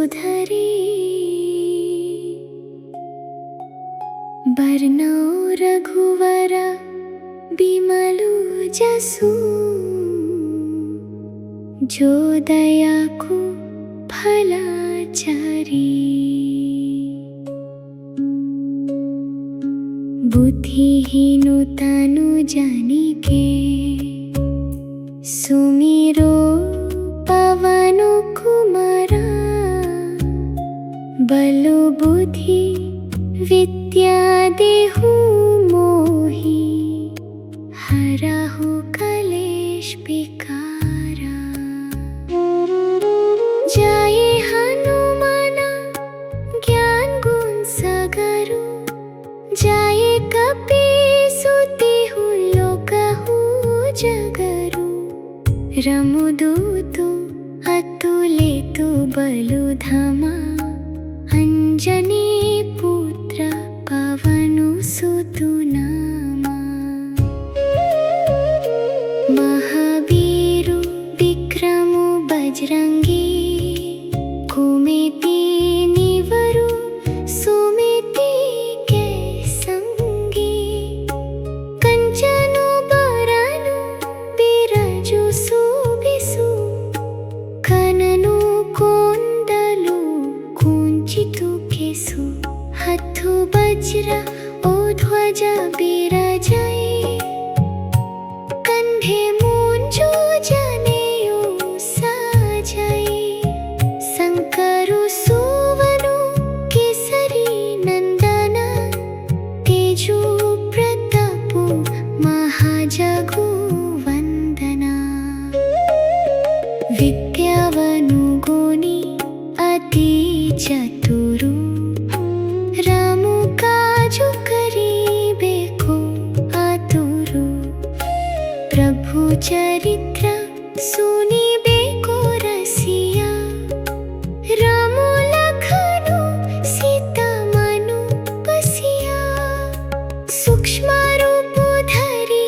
सुधरे। बरनौ रघुवर बिमलु जसु, जो दया को फलाचारी। बुद्धिहीनु तनु जानिके, सुमिरो पवनु कुमारा। बल बुद्धि विद्या देहु मोहि, हरहु कलेश विकारा। जाए हनुमान ज्ञान गुण सागरु, जाए कपीसु तिहु लोकहु जगरु। रमुदूतु अतुलितु बलु धामा, अंजनी पुत्र पवनु सुतु नामा। महावीरु विक्रमु बजरंगी, कुमेति निवरु सुमिति के संगी। कंचनु बरनु बिराजु सुबिसु, कननु कोंदलु कुंचितु केसु। हथु वज्र ओ ध्वजा बिराजै, कंधे मूंजो जनेऊ साजै। शंकरु सुवनु केसरी नंदना, तेजु प्रतापु महाजगु वंदना। विद्यावनु गुणी अति चतुरु, रामु काजु करिबे को आतुरु। प्रभु चरित्र सुनिबे को रसिया, रामु लखनु सीता मनु बसिया। सूक्ष्म रूप धरि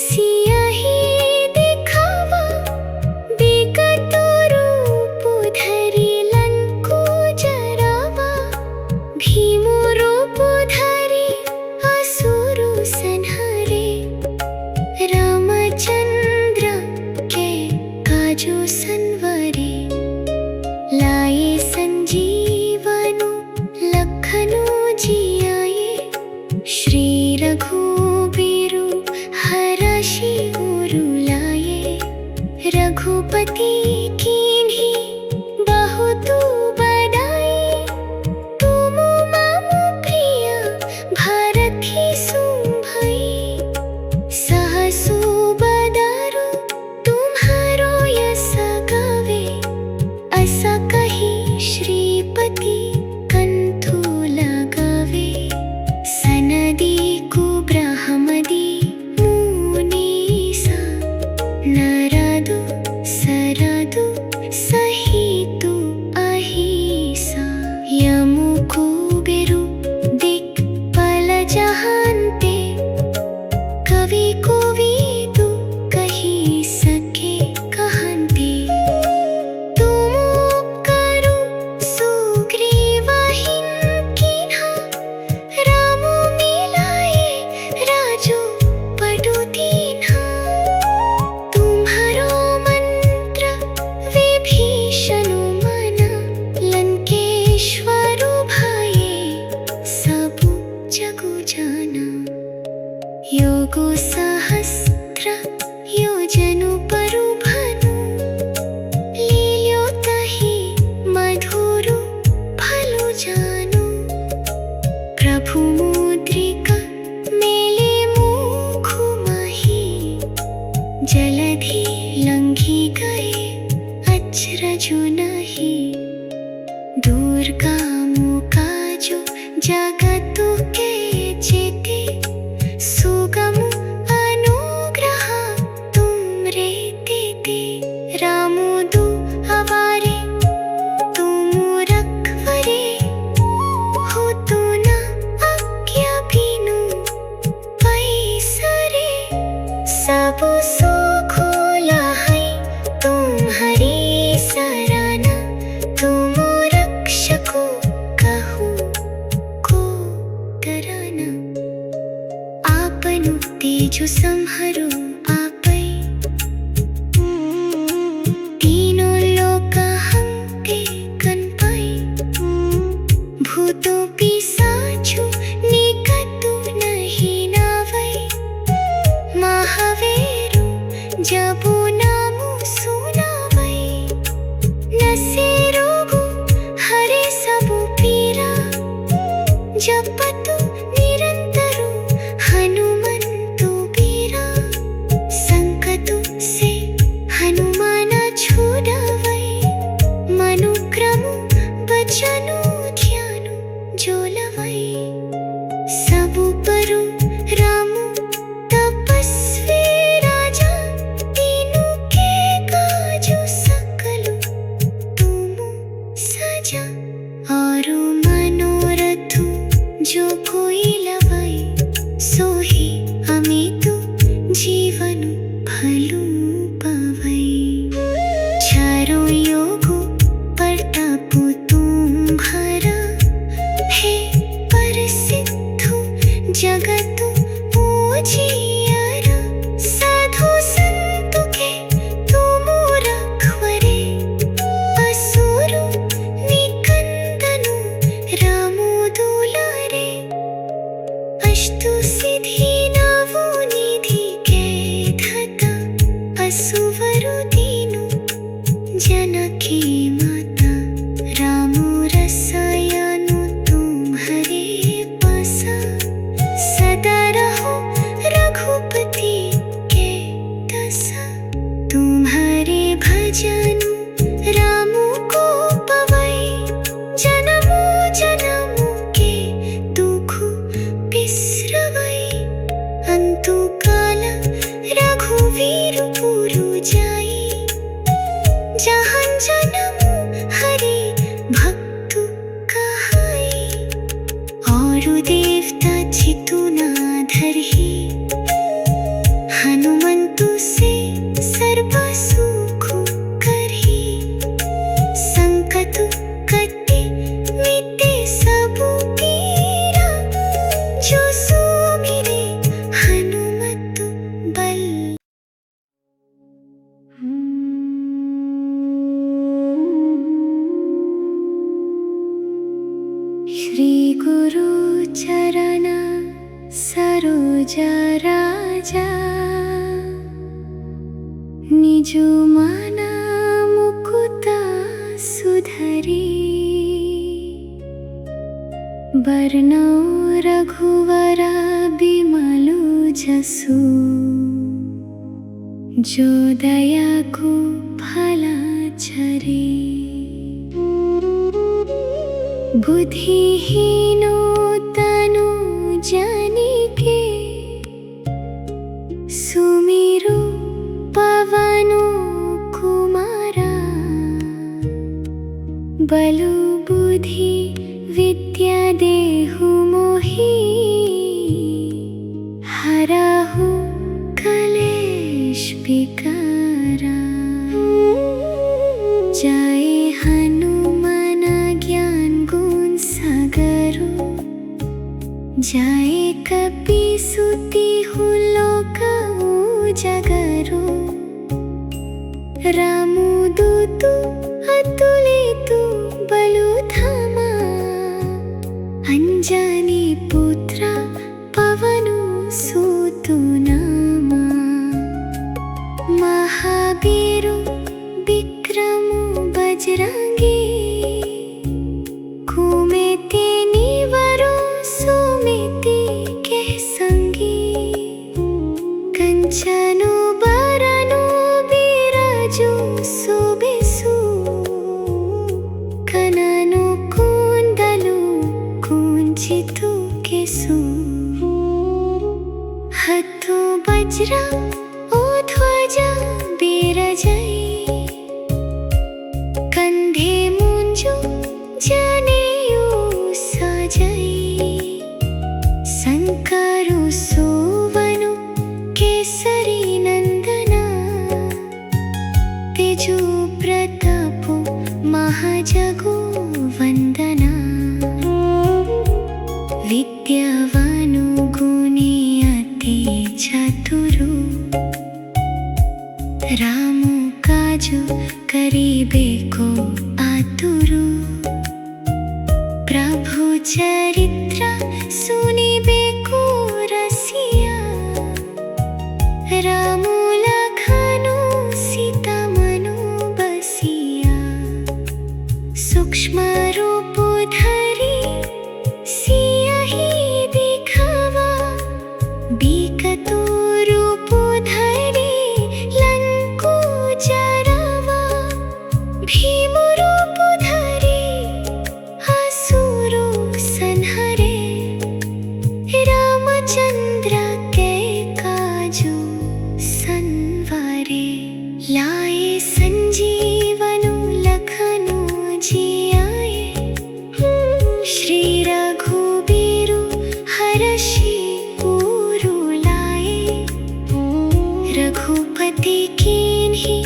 सियहि दिखावा, विकट रूप धरि लंको जरावा। भीमु रूप धरि असुरु संहारे, रामचंद्र के काजु संवरे। लाए संजीवनु लखनु जियाए, श्री रघुबीरु हरषि उरु लाए। रघुपति कीन्ही बहुत बड़ाई, तुम मम प्रिय भरति सुन भई। सहसु बदरु तुम्हारो यस गावे, अस कहि श्रीपति कंठु लगावे। सनदी कुब्रह्मदि मुनीसा, नरदु सरदु सहितु अहिसा। यमु कुबेरु दिक्पाल जहांते, कवि कोविदु कहि सके कहंते। तुम उपकारु सुग्रीवहिं कीन्हा, रामु मिलाए राजो पडु दीन्हा। तुम्हारो मंत्र विभीषणु माना, लंकेश्वरु भाए सबु जगु जाना। योगो सहस्त्र योजनु परु भानु, लील्यो तहि मधुरु फलु जानु। प्रभु मुद्रिका मेले मुखु माही, जलधि लंघि गए अचरजु नहीं। दुर्गमु काजु जगतु के जेते, सुगम अनुग्रह तुमरे तेते। रामु दुआरे तुम रखवरे, होतु न आज्ञा बिनु पैसरे। सब सुख लाहि तुम्हारी सरना, तुम रख सम्हारो आपै तीनों लोक हमके कनपाई भूतों पिशाचों निकटू नहीं नावै महावीरु जबो नामो सुनावै नसे रोगो हरे सबु पीरा जपतु निरंतरु हनुमंतु बीरा संकटु से हनुमाना छुड़ावै मनुक्रमु बचनु ध्यानु जोलवै सबु परु रामु तपस्वी राजा तीनों के काजु सकलु तुमु सजा और मनोरथु जो कोई लवै सोही अमितु जीवनु भलु पवै चारों योगु परतापु तुम्हारा हे परसिद्धु जगतु पूजियारा साधु संतु के तुमु रखवरे असुरु निकंदनु रामु दुलारे अष्टु सिद्धि नवो निधि के धता असुवरु दीनु जनकी माता रामु रसायनु तुम्हारे पासा सदा रहो रघुपति के दसा तुम्हारे भजनु रामु को पवै जन्मो जन्मो के दुख बिसरवै अंतु काल रघुवीर पुरु जाई जहाँ जन्मो हरि भक्तु कहाई और देवता चितु ना धरहि हनुमंतु से सर्व सुख करहि संकट कटे मिटे सबु पीरा जो सुमिरे हनुमत बल। श्री गुरु चरण सरोज राजा निजु मन मुकुता सुधरी बरनौ रघुवर बिमलु जसु जो दया को फला छरे बुद्धिहीनो तनु जानिके सुमिरु पवनु कुमारा बलु बुद्धि विद्या देहु मोहि हराहु कलेश विकारा जय हनुमान ज्ञान गुण सागरो जय कपीसुति लोक उजागरो रामु दूतु अतुलितु बलु धामा अंजनी पुत्र पवनु सूतु नामा महावीरु विक्रमु बजरंगी कुमेति निवरो सुमिति के संगी कंचनु बरनु बिराजु सुबेसु कननु कुंडलु कुंचितु रामु काजु करीबे को आतुरु प्रभु चरित्र सुनिबे को रसिया रामु लखनु सीता मनु बसिया सूक्ष्म रूप धरी सिया ही दिखावा बिकतो रूप धरी लंको जरावा भीम रूप धरी असुरो संहरे रामचंद्र के काजु संवारे लाए संजीवनु लखनु जियाए श्री रघुबीरु हरषि पूरु लाए रघुपति कीन्ही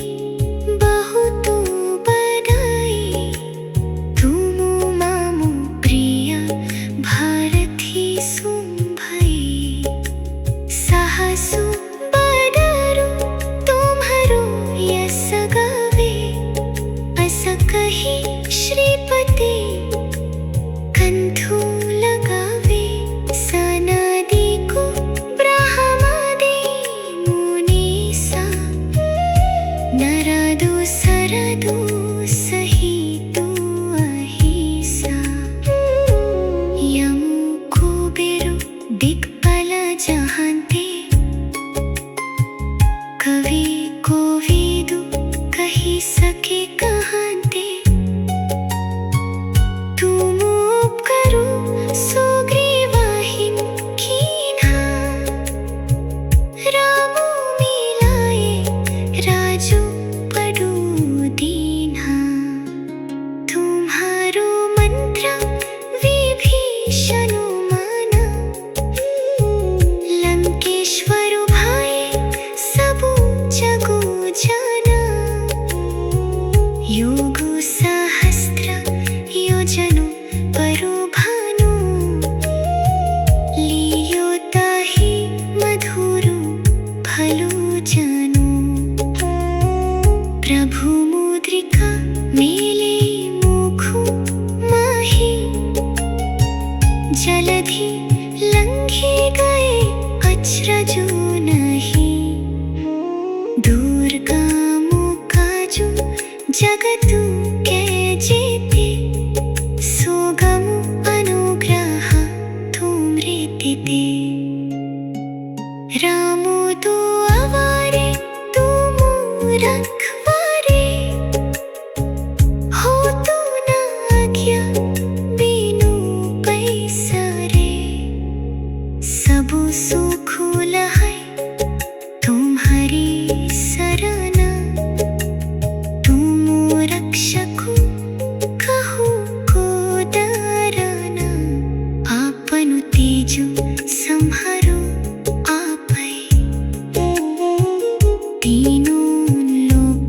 बहुत बधाई तुम मामु प्रिय भारती सुम भई सहसु बदरु तुम्हरो यस गावे अस कही श्रीपति कंठु लगावे सनदी को ब्रह्मादि मुनीसा नरदु सरदु सहितु अहिसा यमु कुबेरु दिक्पाल जहांते कवि कोविदु कही सके कहांते तुम उपकरो सुग्रीवाहिं कीन्हा रामु मिलाए राजू पडु दीन्हा तुम्हारो मंत्र विभीषणु माना लंकेश्वर भाए सबु जगु जाना योगु सहस्त्र योजनु परु भानु लियो ताहि मधुरु भलु जनु प्रभु मुद्रिका मेले मुखु माही जलधि लंघे गए अचरजु नहीं दुर्गमु काजु जगतु के जेते सुगमु अनुग्रह तुमरे रामु तो अवारे तुम रखवारे हो तू न आज्ञा बिनु पैसरे सबु सुख लहै तुम्हारी सरना तुम रक्षकु कहु को डरना आपनु तेजु संहारो आपै तीनों लोक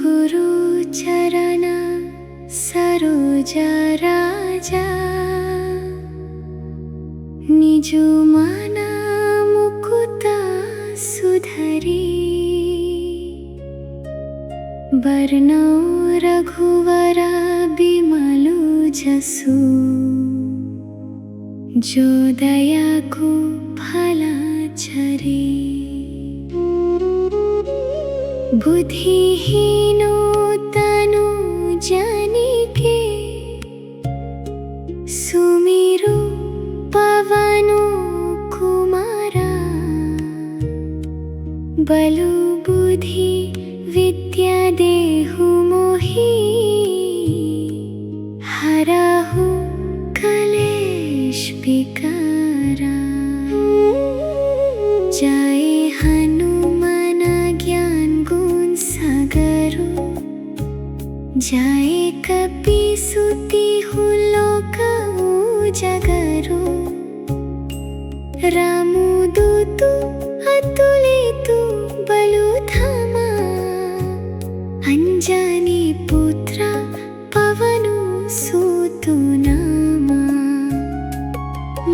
गुरु चरण सरोज राजा निजु मन मुकुत सुधरी वर्णौ रघुवर बिमलु जसु जो दया को फला झरे बुद्धिहीनो तनु जानिके सुमिरु पवनो कुमारा बलु बुद्धि विद्या देहु मोहि हराहु कलेश विकारा जय हनुमान ज्ञान गुण सागरु जय कपीसुति लोक उजागरु रामु दूतु अतुलितु बलु धामा अंजनी पुत्र पवनु सूतु नामा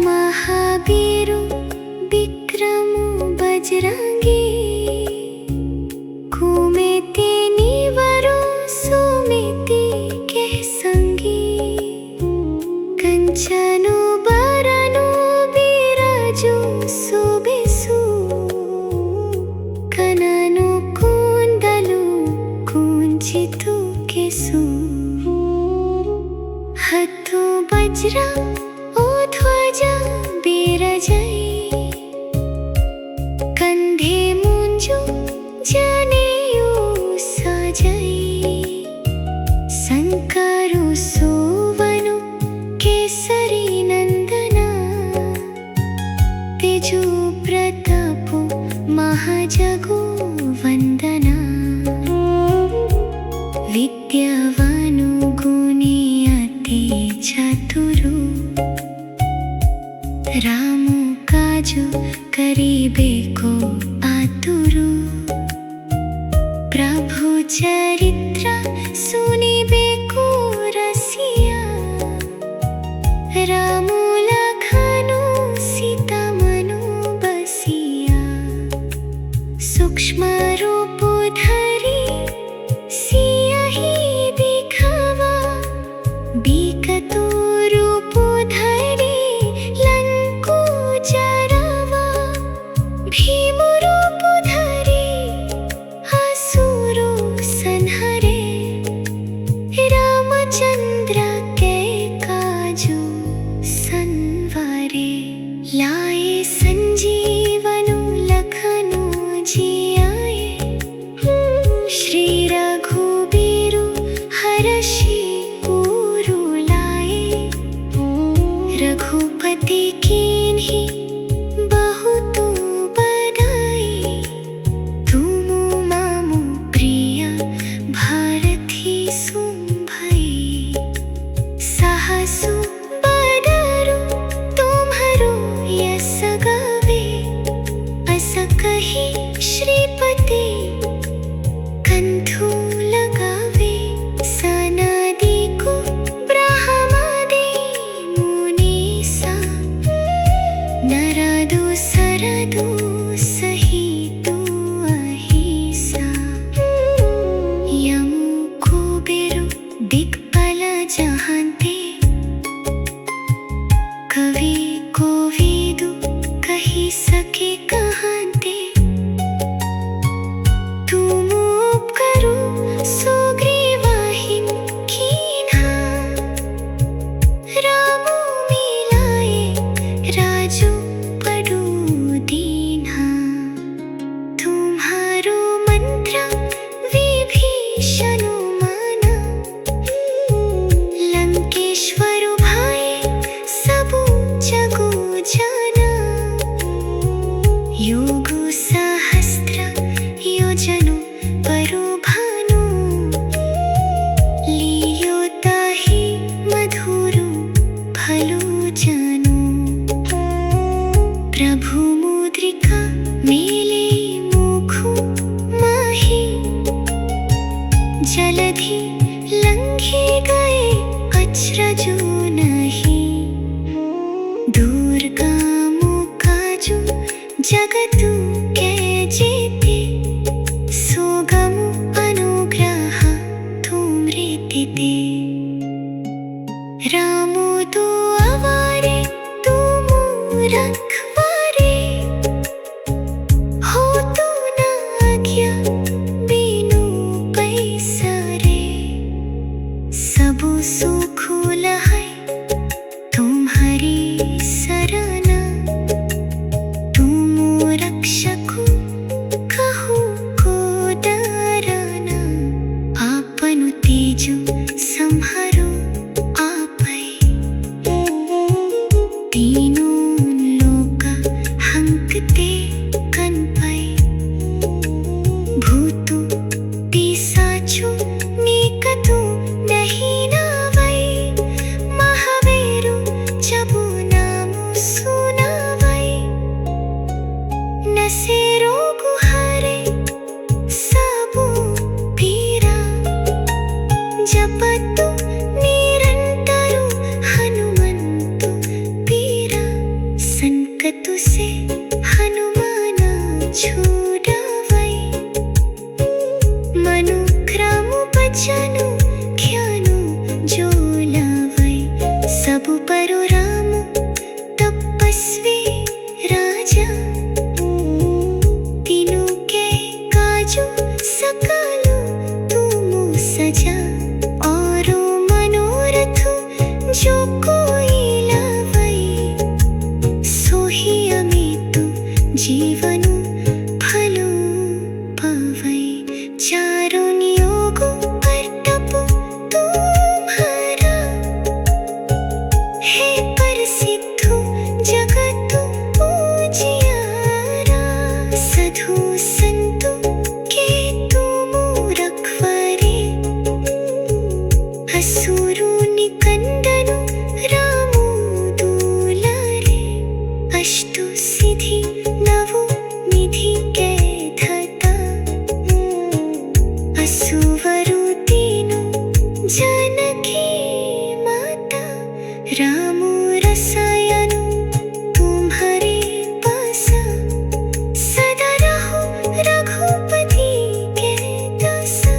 महावीरु विक्रमु बजरंगी घूमेते निवरो सुमिति के संगी कंचनु बरनु बिराजु सुबेसु कननु कुंडलु कुंचितु केसु हथु वज्र ओ ध्वजा बिराजै कंधे मुंजु जनेऊ सजै शंकरु सोवनु केसरी नंदना तेजु प्रतापु महाजगु वंदना विद्यावानु गुणी अति चतुरु रामु काजु करिबे को आतुरु प्रभु चरित्र सुनिबे को रसिया रामु लखनु सीता मनु बसिया सूक्ष्म रूप धरि सियहि दिखावा बिकटु रूप धरि लंको जरावा भीम रूप धरि असुरो संहरे रामचंद्र के काजु संवारे लाए संजीवनु लखनु जियाए श्री रघुबीरु हरषि उरु लाए रघुपति कीन्ही बहुत बड़ाई तुम मामु प्रिय भारती सुम भई साहसु बड़ारु तुम्हारो यस गावे अस कही श्रीपति कंठु लगावे सनदी को ब्रह्मादि मुनीसा नरदु सरदु सहितु अहिसा यमु कुबेरु दिक्पाल जहांते कवि कोविदु कही सके कहांते तुम उपकरु सुग्रीवाहिं कीन्हा रामु मिलाए राजु पडु दीन्हा तुम्हारो मंत्र विभीषणु माना लंकेश्वरु भाए सबु जगु जाना योगु सहस्त्र योजनु परु भानु लियो ताहि मधुरु भलु जानु प्रभु मुद्रिका मेले मुखु माही छुड़ावै मनुक्रम बचनु ख्यानु जोलावै सबु परु राम तपस्वी राजा तीनों के काजु सकलु तुमु सजा और मनोरथ जो कोई लावै सोही अमितु जीवनु फलो पावै चारुं योगो पर तपो तुम्हारा हे प्रसिद्धो जगतु पूजियारा साधु संतु के तुमु रखवारे असुरु निकंदनु रामु दुलारे अष्टु सिद्धि नवो निधि के धता असुवरु तीनु जानकी माता रामु रसायनु तुम्हारे पासा सदा रहो रघुपति के दासा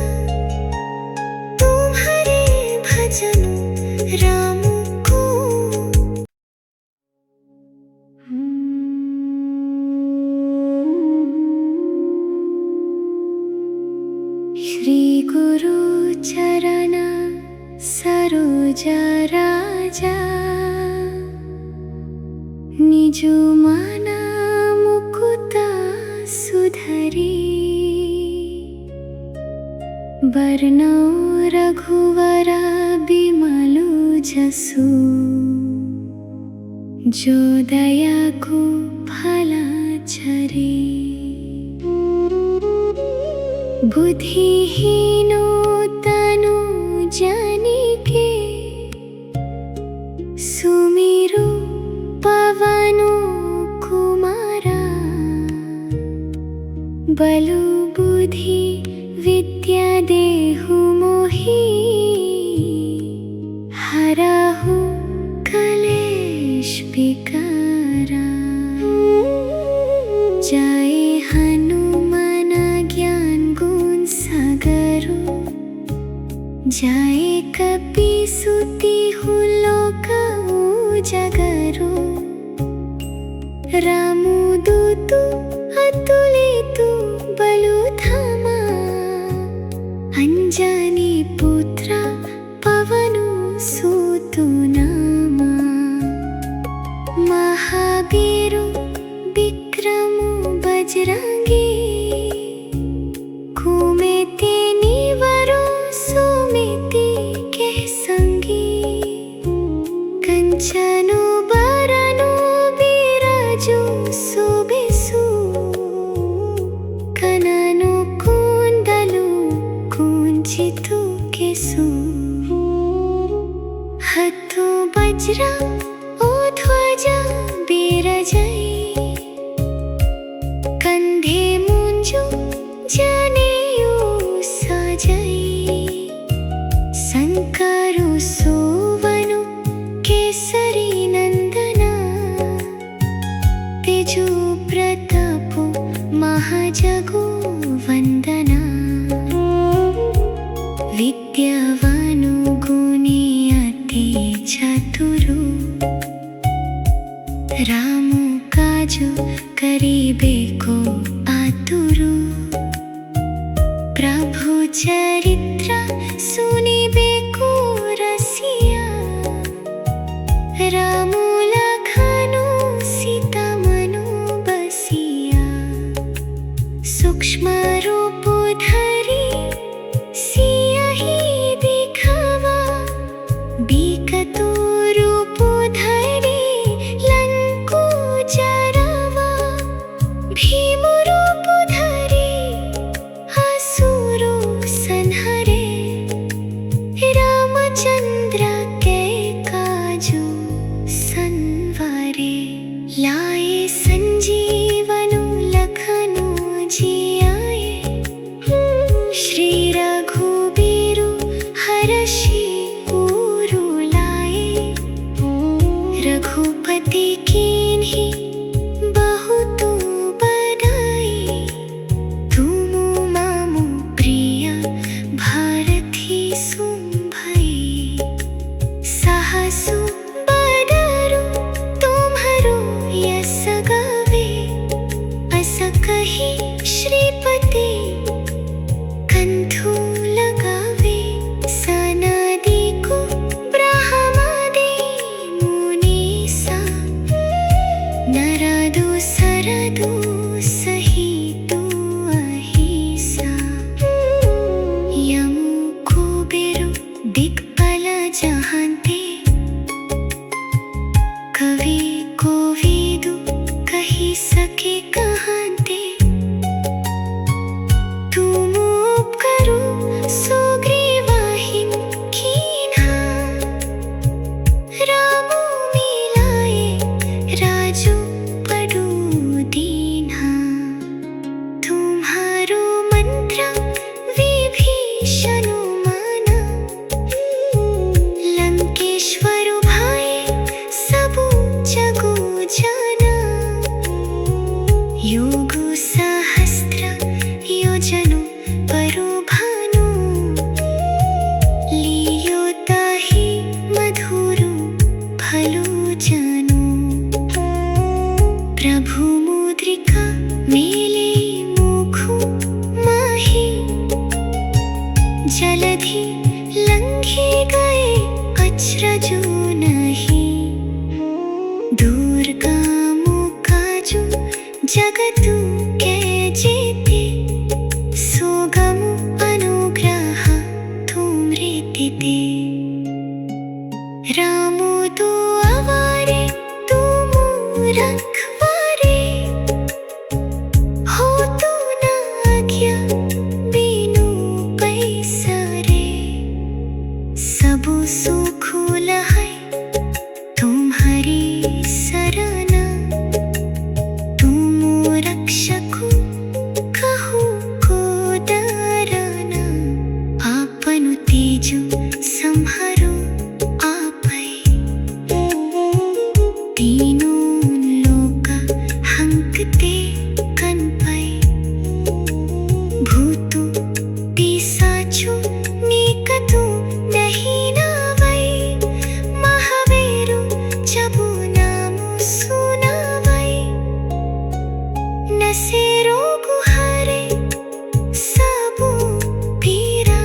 तुम्हारे भजनु राम को श्री गुरु चरण सरोज राजा निजु मन मुकुता सुधरी बरनौ रघुवर बिमलु जसु जो दया को फला छरी बुद्धिहीनो तनु जानिके सुमिरु पवनु कुमारा बलु बुद्धि विद्या देहु मोहि हराहु कलेश विकारा जय हनुमान ज्ञान गुण सागरो जय कपीसुति लोक उजागरो रामु दूतु अतुलितु बलु धामा अंजनी पुत्र पवनु सूतु नामा महावीरु विक्रमु बजरंगी कुमेति निवरो सुमिति के संगी कंचनु बरनु बिराजु सुबेसु कननु कुंडलु कुंचितु केसु हथु वज्र ओ ध्वजा बिराजै कंधे मुंजु जनेऊ सजै शंकरु सोवनु केसरी नंदना तेजो प्रतापो महाजगो वंदना विद्यावानु गुणी अति चतुरु रामु काजु करिबे को आतुरु प्रभु चरित्र सुनिबे को रसिया रामु लखनु सीता मनु बसिया सूक्ष्म रूप धरि सियाहि दिखावा बिकटु रूप धरि लंको जरावा भीम रूप धरि असुरो संहरे रामचंद्र के काजु संवारे लाए संजीवनु लखनु जियाए श्री रघुबीरु हरषि उरु लाए रघुपति कीन्ही बहुत बड़ाई सरदु सहितु अहिंसा यमु कुबेरु दिक्पाल जहांते कवि कोविदु कही सके कहांते तुम उपकरु सुग्रीवाहिं कीन्हा रामु मिलाए राजू पडु दीन्हा तुम्हारो मंत्र विभीषणु माना लंकेश्वरु भाए सबु जगु जाना योगु सहस्त्र योजनु परु भानु लियो ताहि मधुरु भलु जानु प्रभु मुद्रिका मेले मुखु माही जलधि लंघे गए अचरजु नहीं दुर्गमु काजु जगतु के जेते सुगमु अनुग्रह तुमृतिते रामु तु अवारे तुमु रखवारे हो तु न आज्ञा बिनु पैसारे सबु सुख लहै तुम्हारी शरण तुम रक्षकु कहु को डरना आपनु तेजु संहारो आपै तीनों लोक हंकते कनपै भूतु पिशाचु निकटु नहीं नावै महावीरु जबु नामु सुनावै नसे रोगु हरे सबु पीरा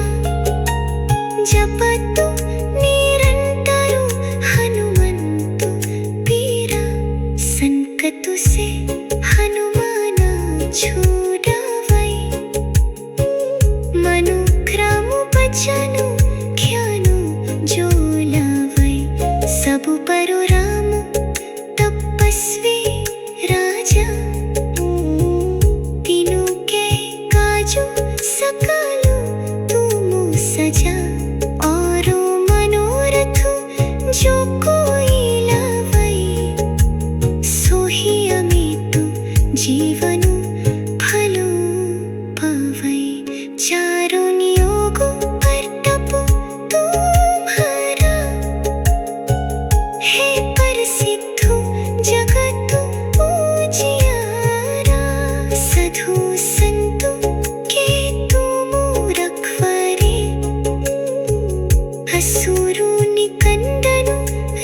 जपतु निरंतरु हनुमंतु पीरा संकटु से हनुमान छुड़ावै मनुक्रमु बचनु ख्यानु जो लावै सबु परु रामु तपस्वी राजा तीनु के काजु सकलु तुमु सजा और मनोरथ जो कोई लावै सोही अमितु जीवनु भलु पवै चारुन योगु परतपु तुम्हारा हे परसिद्धु जगतु पूजियारा साधु संतु के तुमु रखवारे असुरु निकंदनु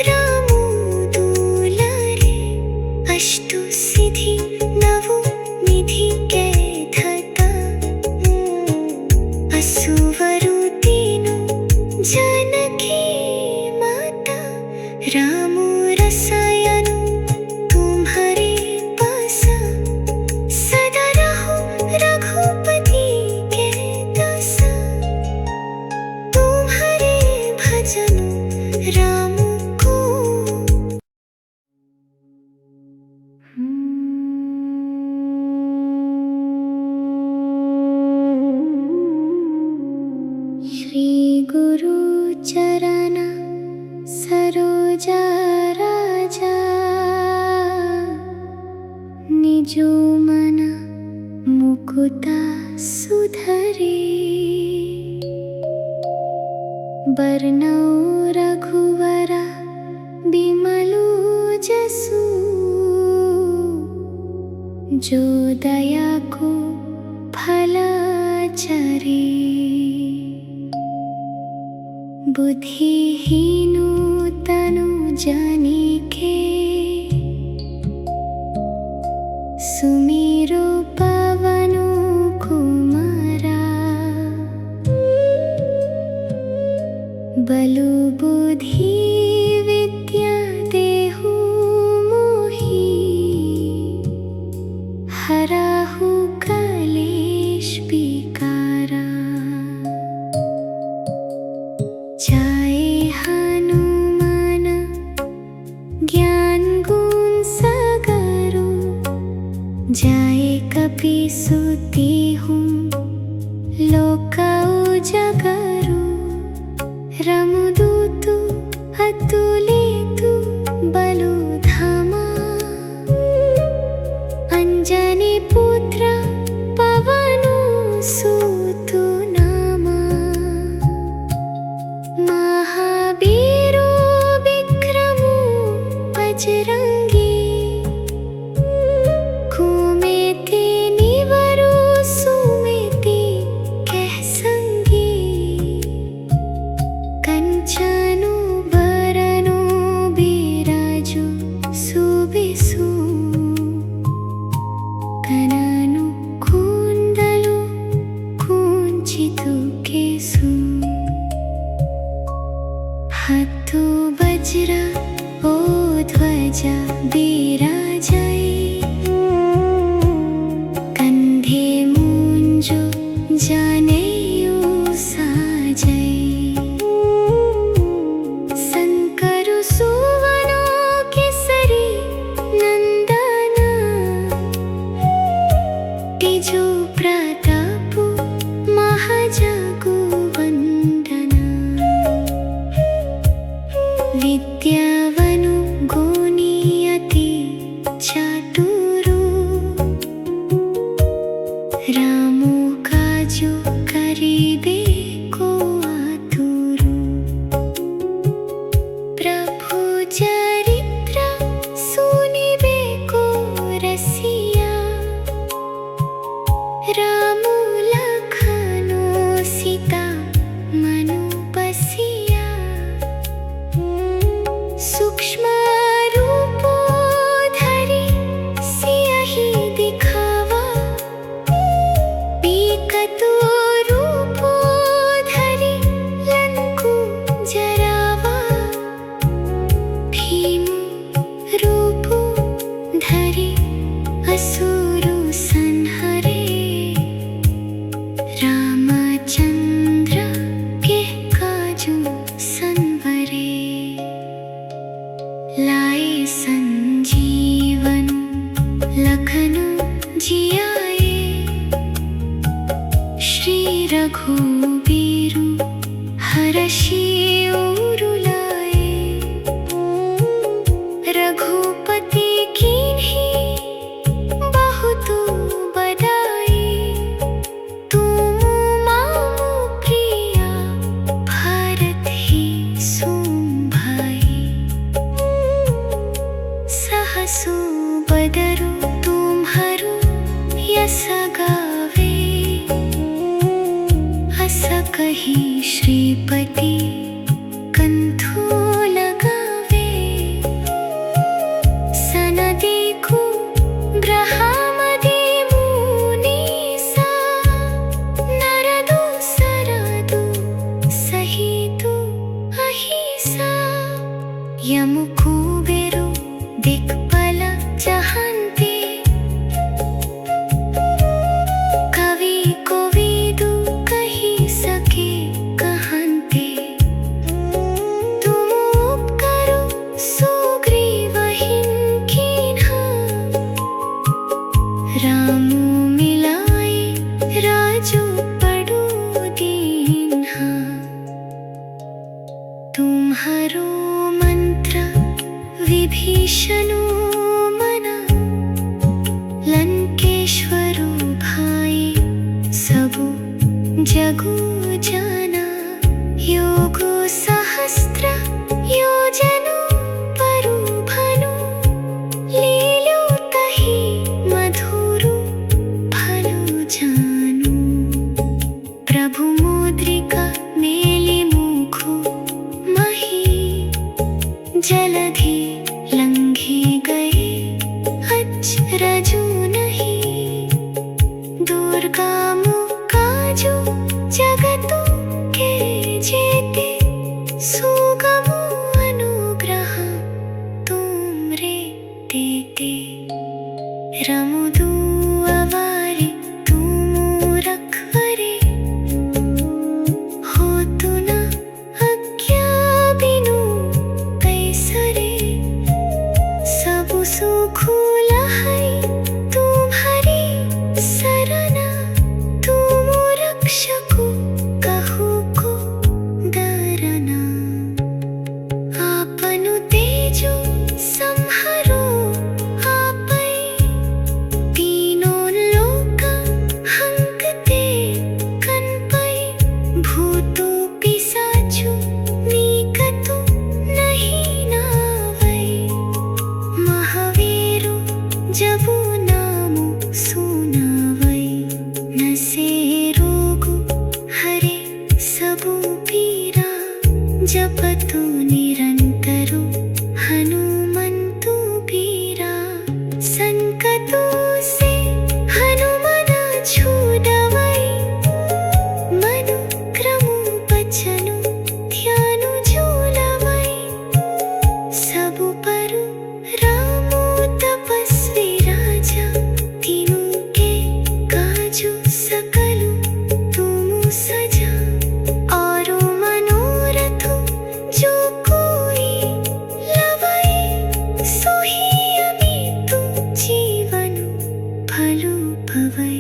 रामु दुलारे अष्टु सिद्धि नवु निधि के धता असुवरु तीनु जानकी माता रामु रसायनु तुम्हारे पासा सदा रहो रघुपति के दासा तुम्हारे भजनु रामु को श्री गुरु चरण सरोजा राजा निजो मन मुकुता सुधरे बरनौ रघुवरा बिमलु जसु जो दया को फला चरे बुद्धिहीनु तनु जानिके सुमिरो पवनु कुमारा बलु बुद्धि विद्या देहु मोहि जाए कभी सूती हूँ लोकाऊ जगरू रमुदूतु अतुलेतु बलो धामा अंजनी पुत्र पवनु सूतु नामा महावीरो विक्रमो बजरंगी घूमेते निवरो सुमेते कह संगी कंचनु बरनु बिराजु सुबिसु कननु कुंडलु कुंचितु केसु हत्तु वज्र ओ ध्वजा बिराजै कंधे मुंजो जनेऊ साजै शंकरु सुवनो केसरी नंदना तेजो प्रतापु महाजगु वंदना विद्यावनु गुणी अति चातुरु रामो काजु करिबे को आतुरु प्रभु चरित्र सुनिबे को रसिया रामु लखनो सीता मनु बसिया सूक्ष्म रूपो धरि सियहि दिखावा बिकटो रूपो धरि लंकु जरावा भीमु रूपो धरि असुरु संहरे रामचंद्र के काजु संवरे लाए संजीवन लखनु जियाए श्री रघुबीरु हरषि उरु लाए रघुपति कीन्ही बहुतु बड़ाई तुम मामु प्रिया भरत ही सुम भाई सहसु बदरु तुम्हारु यस गावे हस कही श्रीपति कंठु लगावे सन देखु ब्रह्मादि मुनीसा नरदु सरदु सहितु अहिसा यमु कुबेरु दिक्पाल चाहन्ते कवि कोविदु कहि सके कहन्ते तुम उपकारो सुग्रीवहिं कीन्हा रामु मिलाए राजु पडु दीन्हा तुम्हारो मंत्र विभीषणु मना लंकेश्वरु भाई सबु जगु जाना योगो सहस्त्र योजनु परु भनु लीलो तहि मधुरु भनु जानु प्रभु मुद्रिका मेलि मुखु मही जलधि लंघे गए अचरजु नहीं दुर्गमु काजु जगतु के जेते सुगमु अनुग्रह तुमरे देते रमुदु अवारे तुमु रखवरे हो तु न अज्ञा बिनु कैसरे सबु सुख लहै तुम्हारे जबु नामु सुनावै नसे रोगु हरे सबु पीरा जपतु निरंतरु हनुमंतु पीरा संकटों से हनुमन छुड़ावै मनु क्रमु बचनु ध्यानु झूलावै सबु परु रामु तपस्वी राजा तीनू के काजु सकलु तुमु सजा और मनोरथु जो कोई लवै सोही अमितु जीवनु फलु भवै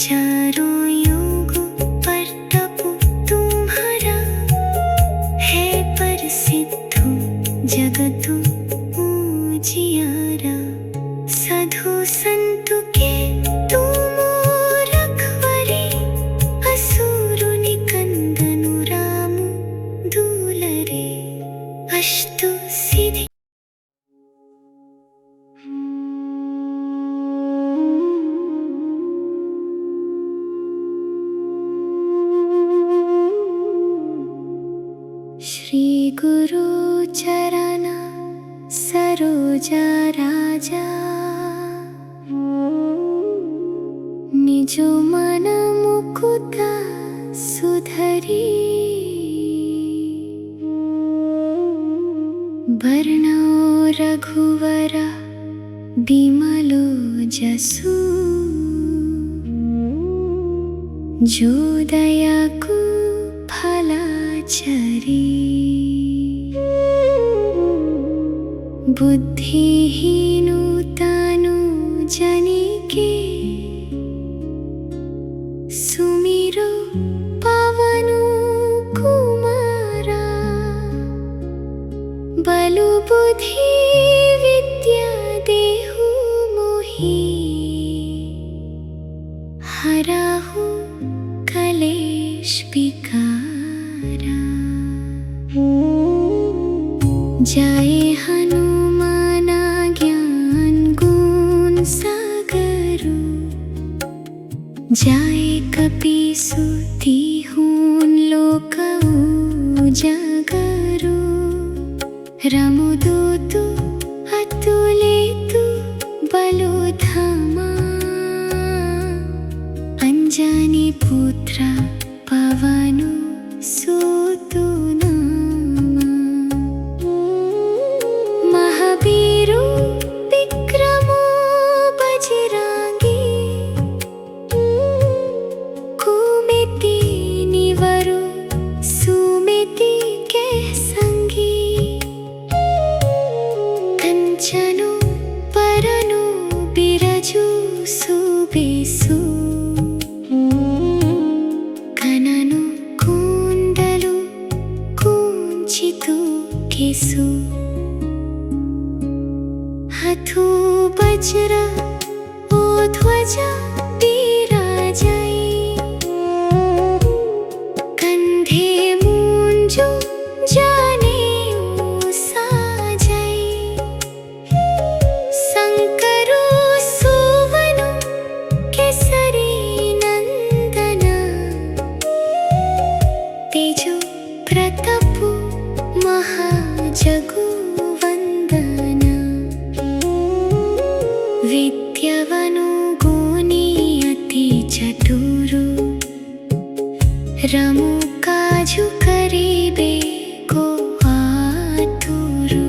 चारों युग परतपु तुम्हारा है प्रसिद्धु जगतु उजियारा साधु संतु के तुम रखवरे असुरु निकंदनु रामु दूलरे अष्टु सिद्धि श्री गुरु चरण सरोजा राजा निजो मन मुकुता सुधरी वर्णो रघुवर बिमलो जसु जो दया को फलाचरी बुद्धिहीनु तानु जनिके सुमिरो पवनु कुमारा बलु बुद्धि विद्या देहु मोहि हराहु कलेश विकारा जाए हनुमाना ज्ञान गुण सागरु जाए कपीसु तिहुन लोक उजागरु रमुदूतु अतुलितु बलो धामा अंजनी पुत्र पवनु सुतु नामा महावीरु विक्रमो बजरंगी कुमिति निवरु सुमिति के संगी कंचनु परनु बिरजु सुबेसु कननु कुंडलु कुंचितु केसु हथु वज्र ओ ध्वजा विराजै कंधे मुंजु जनेऊ साजै शंकरु सुवनु केसरी नंदना तेजो प्रतापु महाजगु वंदना विद्यावनु गुणी अति चतुरु रमु काजु करिबे को आतुरु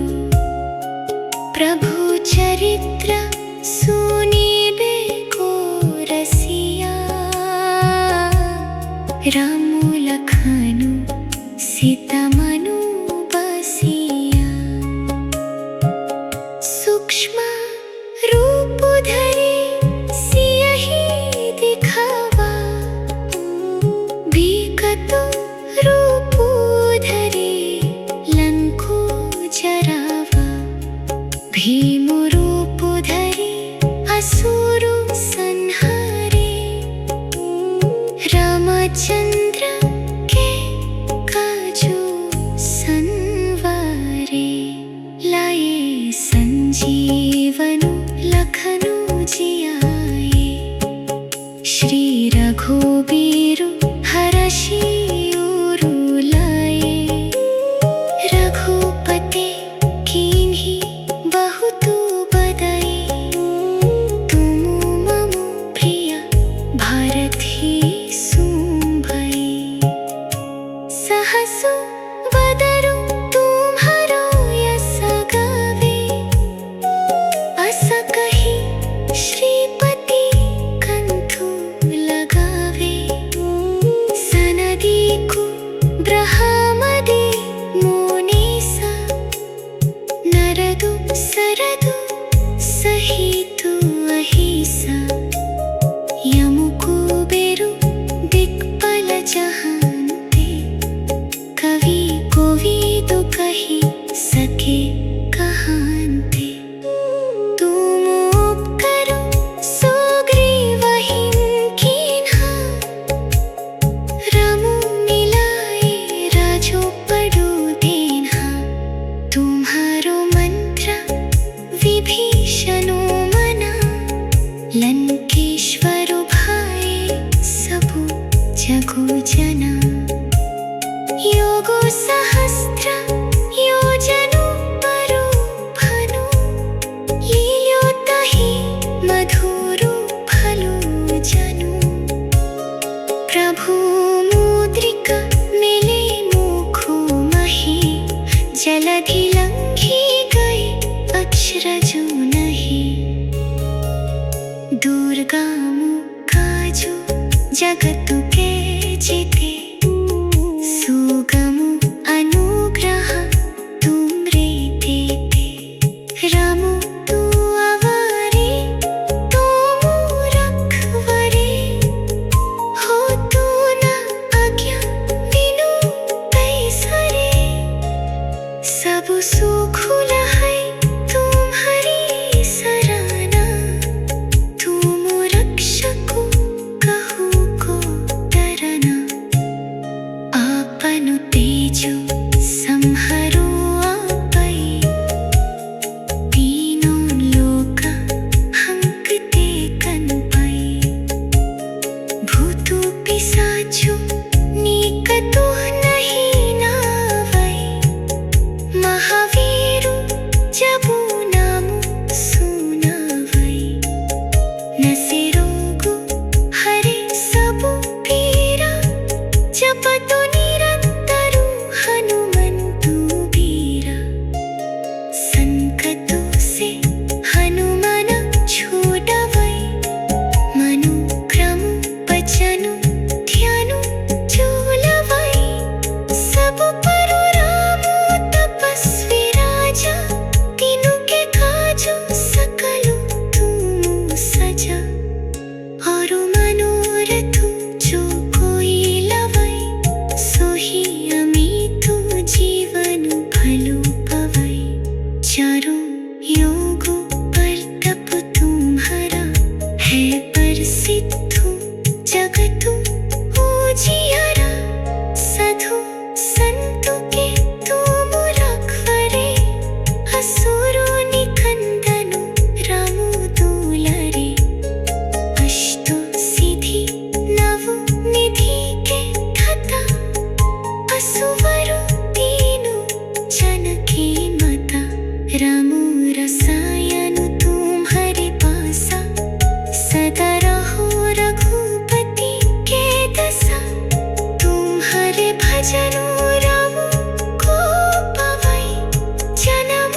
प्रभु चरित्र सुनिबे को रसिया रामु लखनु सीता मनु बसिया सूक्ष्म रूप धरे सियहि दिखावा विकटो रूप धरे लंको जरावा भीम रूप धरे असुरु संहारे रामचंद्र के काजु संवारे लाए संजीवनु लख जियाए। श्री रघुबीर हरषि उरु लाए। रघुपति कीन्ही बहुत बदई। तुम मम प्रिय भारती सुं भई। सहसु बदरु तुम्हारो यस गावे। अस कहि श्रीपति कंठु लगावे। सनदी को ब्रह्मदि मुनीसा। नरदु सरदु सहितु अहिसा। यमु कुबेरु दिक्पाल जहांते। कवि कोविद कहि सके कहांते। तुम उपकरो सुग्रीवहिं कीन्हा। रामु मिलाए राजोपडु देन्हा। तुम्हारो मंत्र विभीषणु मना। लंकेश्वरो भाए सबु जगु जना। योगो सहस्त्र योजनु परो भनु। लील्यो तहि मधुरु फलु जनु। प्रभु मुद्रिका मिले मुखु मही। जलधि लंघी गए अचरजु नहीं। दुर्गमु काजु जगतु के जेते। सुगमु अनुग्रह तुमरे देते। रामु तू आवारे तुम रखवारे। हो तू न आज्ञा बिनु पैसरे। सब सुख लहै तुम्हारी सराहना। तुम रक्षको कहु को डरना। आपनु तेजु संहरो आपै। तीनों लोक हंकते कनपै। भूतु पिशाचु निकटु नहीं नावै। महावीरु जबु नामु सुनावै। नसे रोगु हरे सबु पीरा। जपतु निरंतरु हनुमंतु बीरा। संकटु से हनुमान छुड़ावै। मनु क्रमु बचनु ध्यानु झूलवै। सब पर रामु तपस्वी राजा। तीनु के काजु सकलु तुम सजा। और मनोरथु जो कोई लवै। सोहि अमितु जीवन भलु पवै। चारों योगु परतप तुम्हारा। है प्रसिद्धु जगतु उजियारा। साधु संतु के तुम रखवारे। असुरो निकंदनु रामु दुलारे। अष्टो सिद्धि नव निधि के दाता। असुवरो तीनु जनके माता। रामु रसायनु तुम्हारे पासा। सदा रहो रघुपति के दशा। तुम्हारे भजनु रामु को पावै। जन्म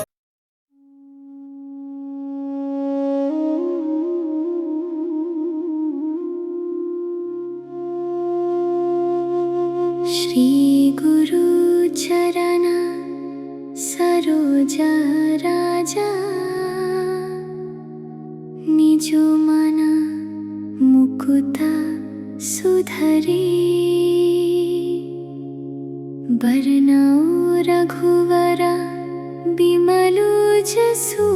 श्री गुरु चरण सरोज राजा। निजो मन मुकुता सुधरे। बरनौ रघुवर बिमलु जसु।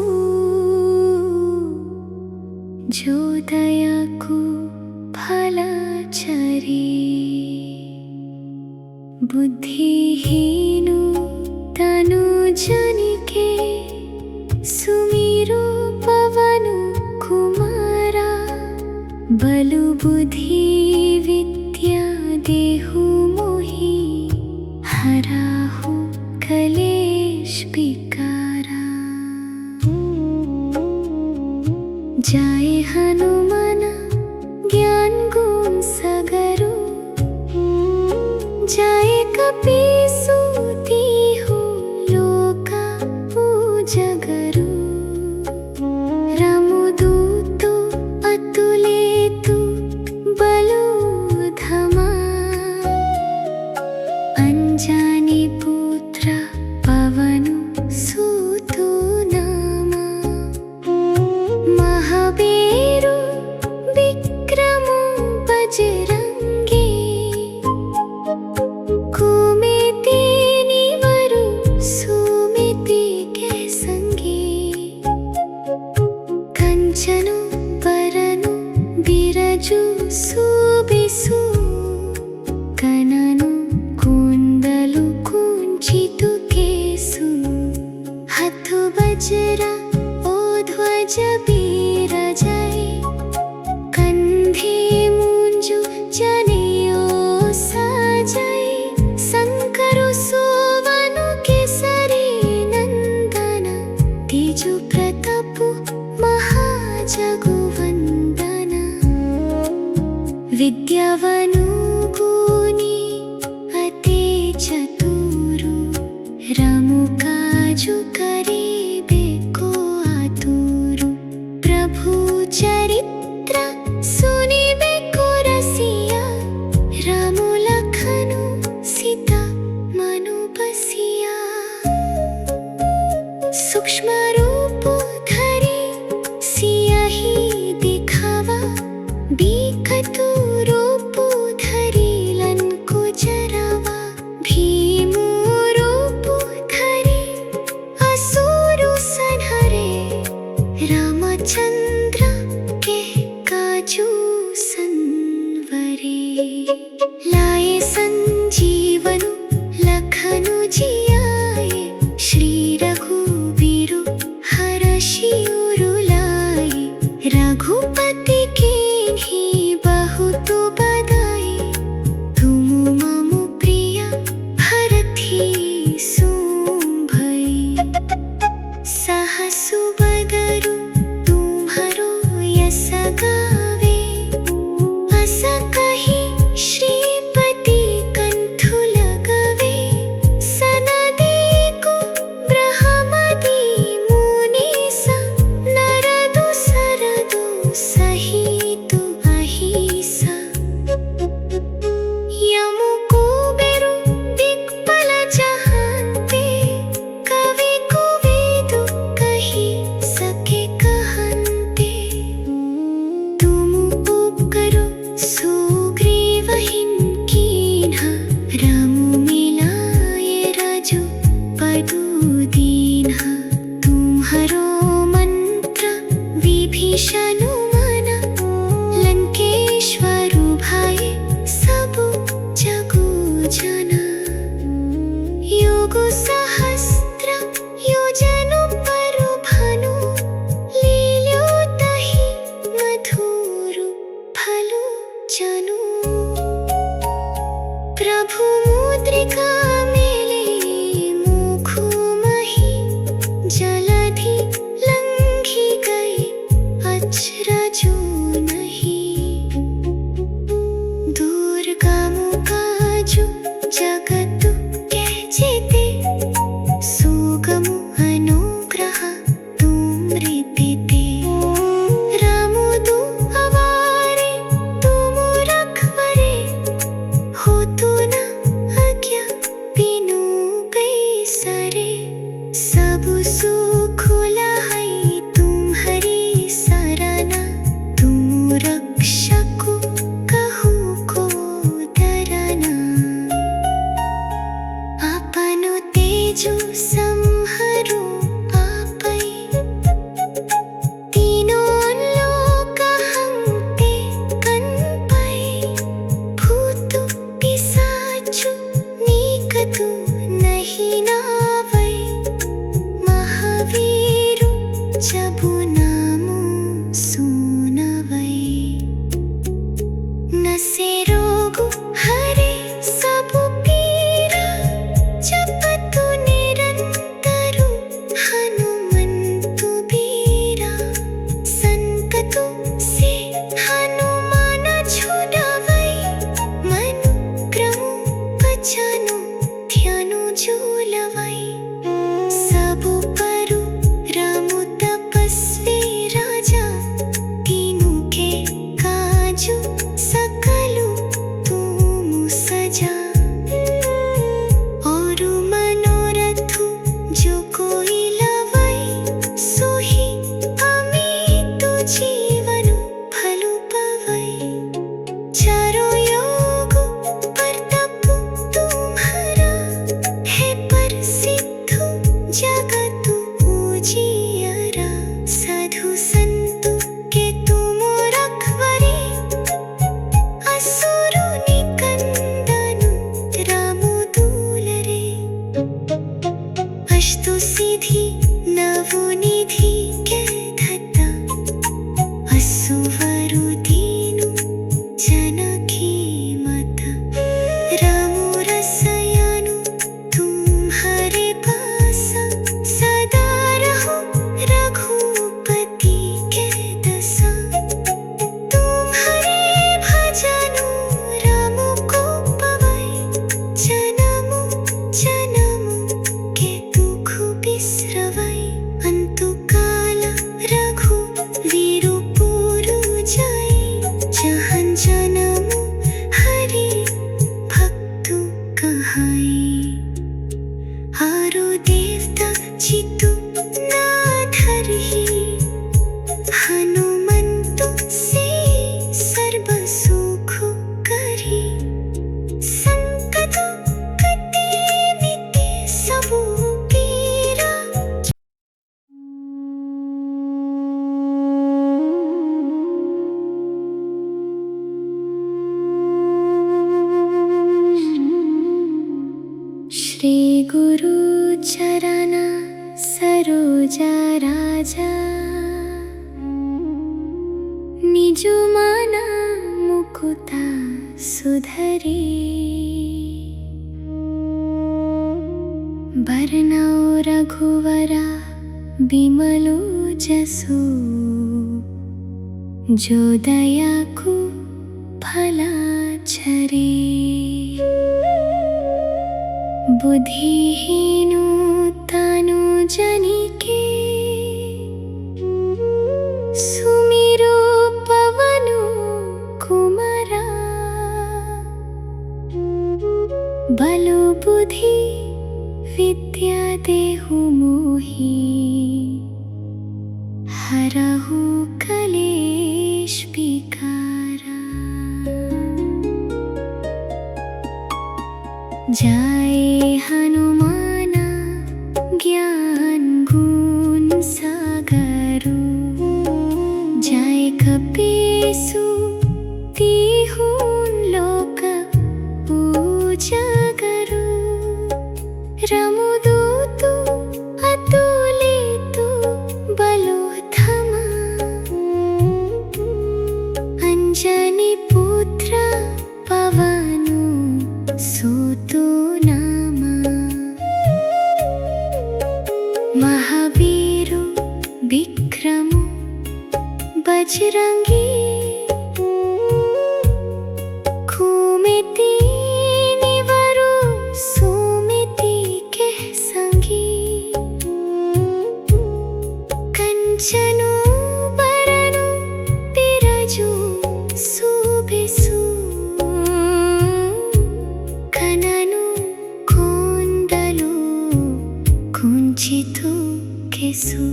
जो दया को फल चरे। बुद्धिहीनु तनु जनिके। सुमिरो पवन कुमार। बलु बुद्धि विद्या देहु मोहि हराहु कलेश विकारा। जाए हनुमान ज्ञान गुण सगरो, जाए कपीसु तीहु लोका उजगरो। रामदूतो अतुलेतु बलुधमा, अंजानी पुत्र पवनु सूतो नामा। महावीरु विक्रमो बजरंगी, कुमिति निवरु सुमिति के संगी। कंचनु परनु बिरजु सुबिसु, कननु कुंडलु कुंचितु केसु। हथु वज्रा ओ ध्वज बिराजाए, कंधे मुंजु जनेऊ साजाए। शंकरु सोवनु केसरी नंदन, तेजु प्रतापु महाजगुवंदन। विद्यावनु गुणी अति चतुरु, रामु काजु करिबे को आतुरु। प्रभु चरित्र सुनिबे को रसिया, रामु लखनु सीता मनु बसिया। सूक्ष्म रूप धरि सियाहि दिखावा, बिकटु रूप धरि लंको जरावा। भीमु रूप धरि असुरु संहारे, रामचंद्र के काजू संवरे। लाए संजीवनु लखनु जियाए, श्री रघुवीरु हरषि उरु लाए। रघुपति कीन्ही बहुत बधाई, तुम मम प्रिय भरथि सुं भई। सहसु बदरु तुम्हरो यस गावे, अस कहि श्रीपति कंठु लगवे। सनदिगु ब्रह्मादि मुनीसा, नरदु सरदु सहितु अहिसा। यमु कुबेरु दिक्पाल जहांते, कवि कुवेदु कहि सके कहंते। तुम उपकरो सुग्रीवहिं कीन्हा, रामु मिलाए रजु पदु दीन्हा। तुम्हरो मंत्र विभीषणु मना, लंकेश्वरु भाए सबु जगु जना। योगु सहस्त्र योजनु परु भानु, लील्यो तहि मधुरु फलु जनु। प्रभु मुद्रिका मेले मुखु मही, जलधि लंघि गए अचरजु नहीं। दुर्गमु काजु जगत के जेते, सुगमु अनुग्रह तुमरे ते। रामु दुआरे तुम रखवारे, होतु न आज्ञा बिनु पैसारे। सब सुख लाहि तुम्हारी सरना, असुवरु दीनु जनकी मत रामु रसयानु तुम्हारे पास सदा रहो रघुपति के दसा तुम्हारे भजनु रामु को पवै जनमु जनमु के दुख बिसरवै अंतु काल रघुवीरु पुरु जाई जहन जनमु हरि भक्तु कहाई आरो देवता चितु ना धरहि हनुमंतु से सर्व सुख करी संकट कटे मिटे सबु पीरा। श्री गुरु चरण सरोजा राजा निजु मन मुकुता सुधरी बरनौ रघुवरा बिमलो जसु जो दया को भला छरे बुद्धिहीनु तानु जनिके सुमिरो पवनु कुमारा बलो बुद्धि विद्या देहु मोहि हरहु कलेश विकारा जाए हनुमाना ज्ञान गुण सागरु जाए कपीसु तिहुन लोक पूजगरु रमुदूतु अतुलितु बलोत्तमा अंजनी पुत्र पवनु सुतु नामा महावीरु विक्रमु बजरंगी कुमिति निवरु सुमिति के संगी कंचनु बरनु बिरजु सुबिसु कननु कुंडलु कुंचितु केसु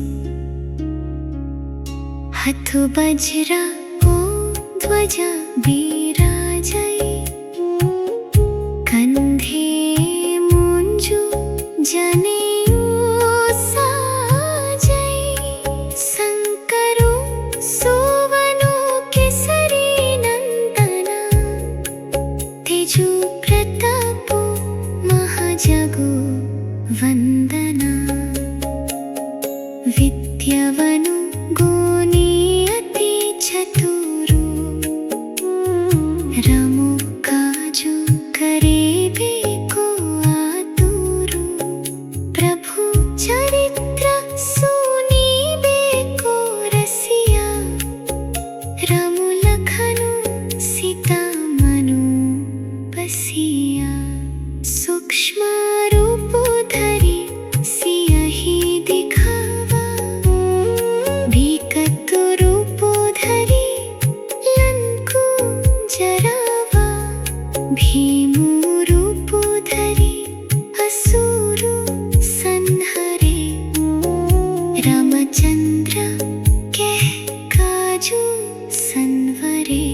हथु बज्रा ओ ध्वजा बिराजै कंधे मुंजु जनेऊ साजै शंकरु सुवनु केसरी नंदना तेजु प्रतापु महाजगु वंदना विद्यावनु गुणी अति चतुरु रमु काजु करेबे को आतुरु प्रभु चरित्र सुनीबे को रसिया रमु लखनु सीता मनु बसिया सूक्ष्म रूप धरि सियहि दिखावा विकट रूप धरि लंकु जरावा भीमु रूप धरि असुरु संहरे रामचंद्र के काजु संवरे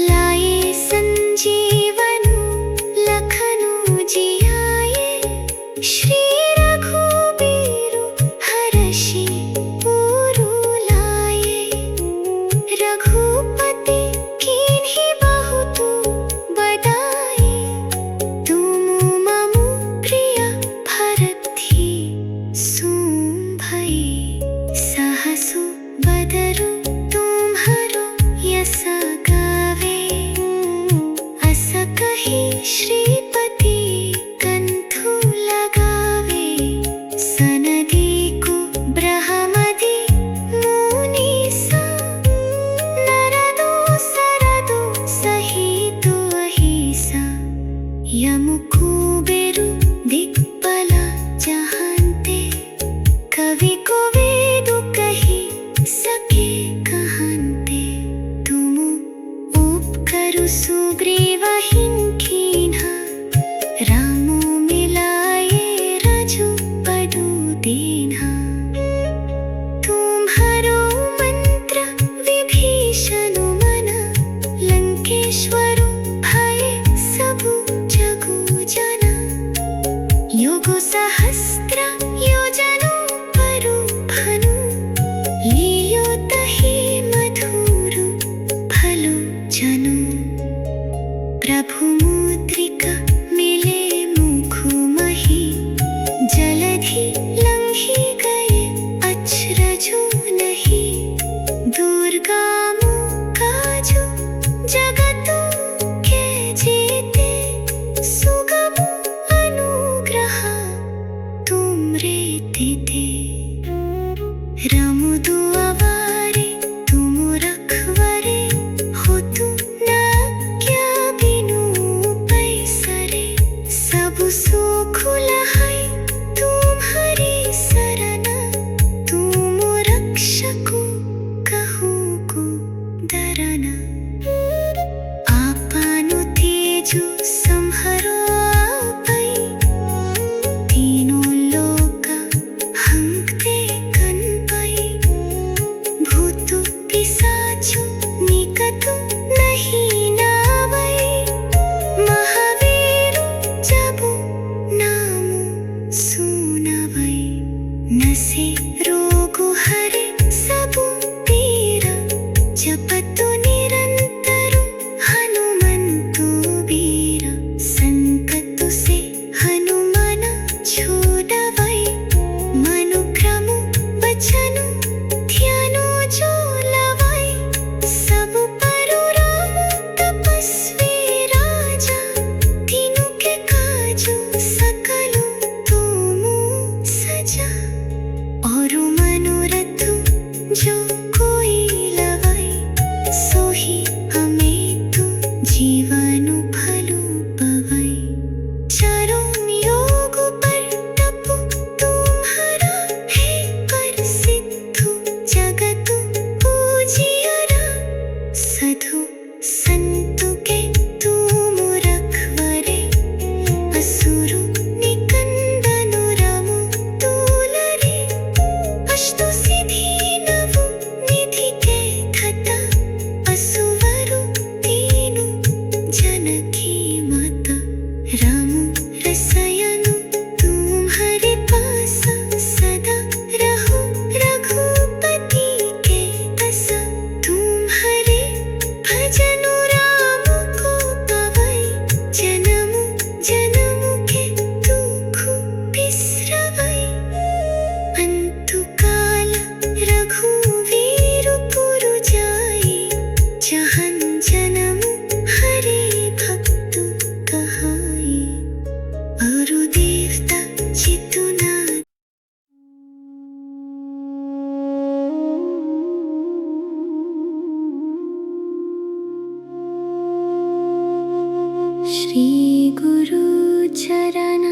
लाए संजीवनु लखनु जियाए श्री रघुबीरु हरषि पुरु लाए रघुपति कीन्ही बहुतु बदाई तुमु ममु प्रिय भरथि सुं भई सहसु बदरु कतु नहीं नावै महावीरु जबु नामु सुनवै नसे रोगु हरे सबु पीर जपतु निरंतरु हनुमंतु वीर संकटु से हनुमान छोड़वै मनुक्रमु बचनु ध्यानो जो लवै सबु परु तपस्वी राजा तीनु के काजु सकलु तुमु सजा और मनोरथु जो कोई लवै सोही हमें तु जीवनु फलु पवै चारों योग पर तपु तुम्हारा है कर सिद्धु जगतु पूजियरा साधु संतु के तुम रखवरे असुरु निकंदनु रामु तुलरे अष्टु सिद्धि नवु निधि के धता असुवरु तीनु जनकी माता रामु रसायनु तुम्हारे पास सदा रहो रघुपति के दस तुम्हारे भजनु राम को पवै जन्मु जन्मु के दुख बिसरवै अंतु काल रघुवीर पुरु जाई जहन जन्मु हरे भक्तु कहाई अरु देवता चितुना श्री गुरु चरण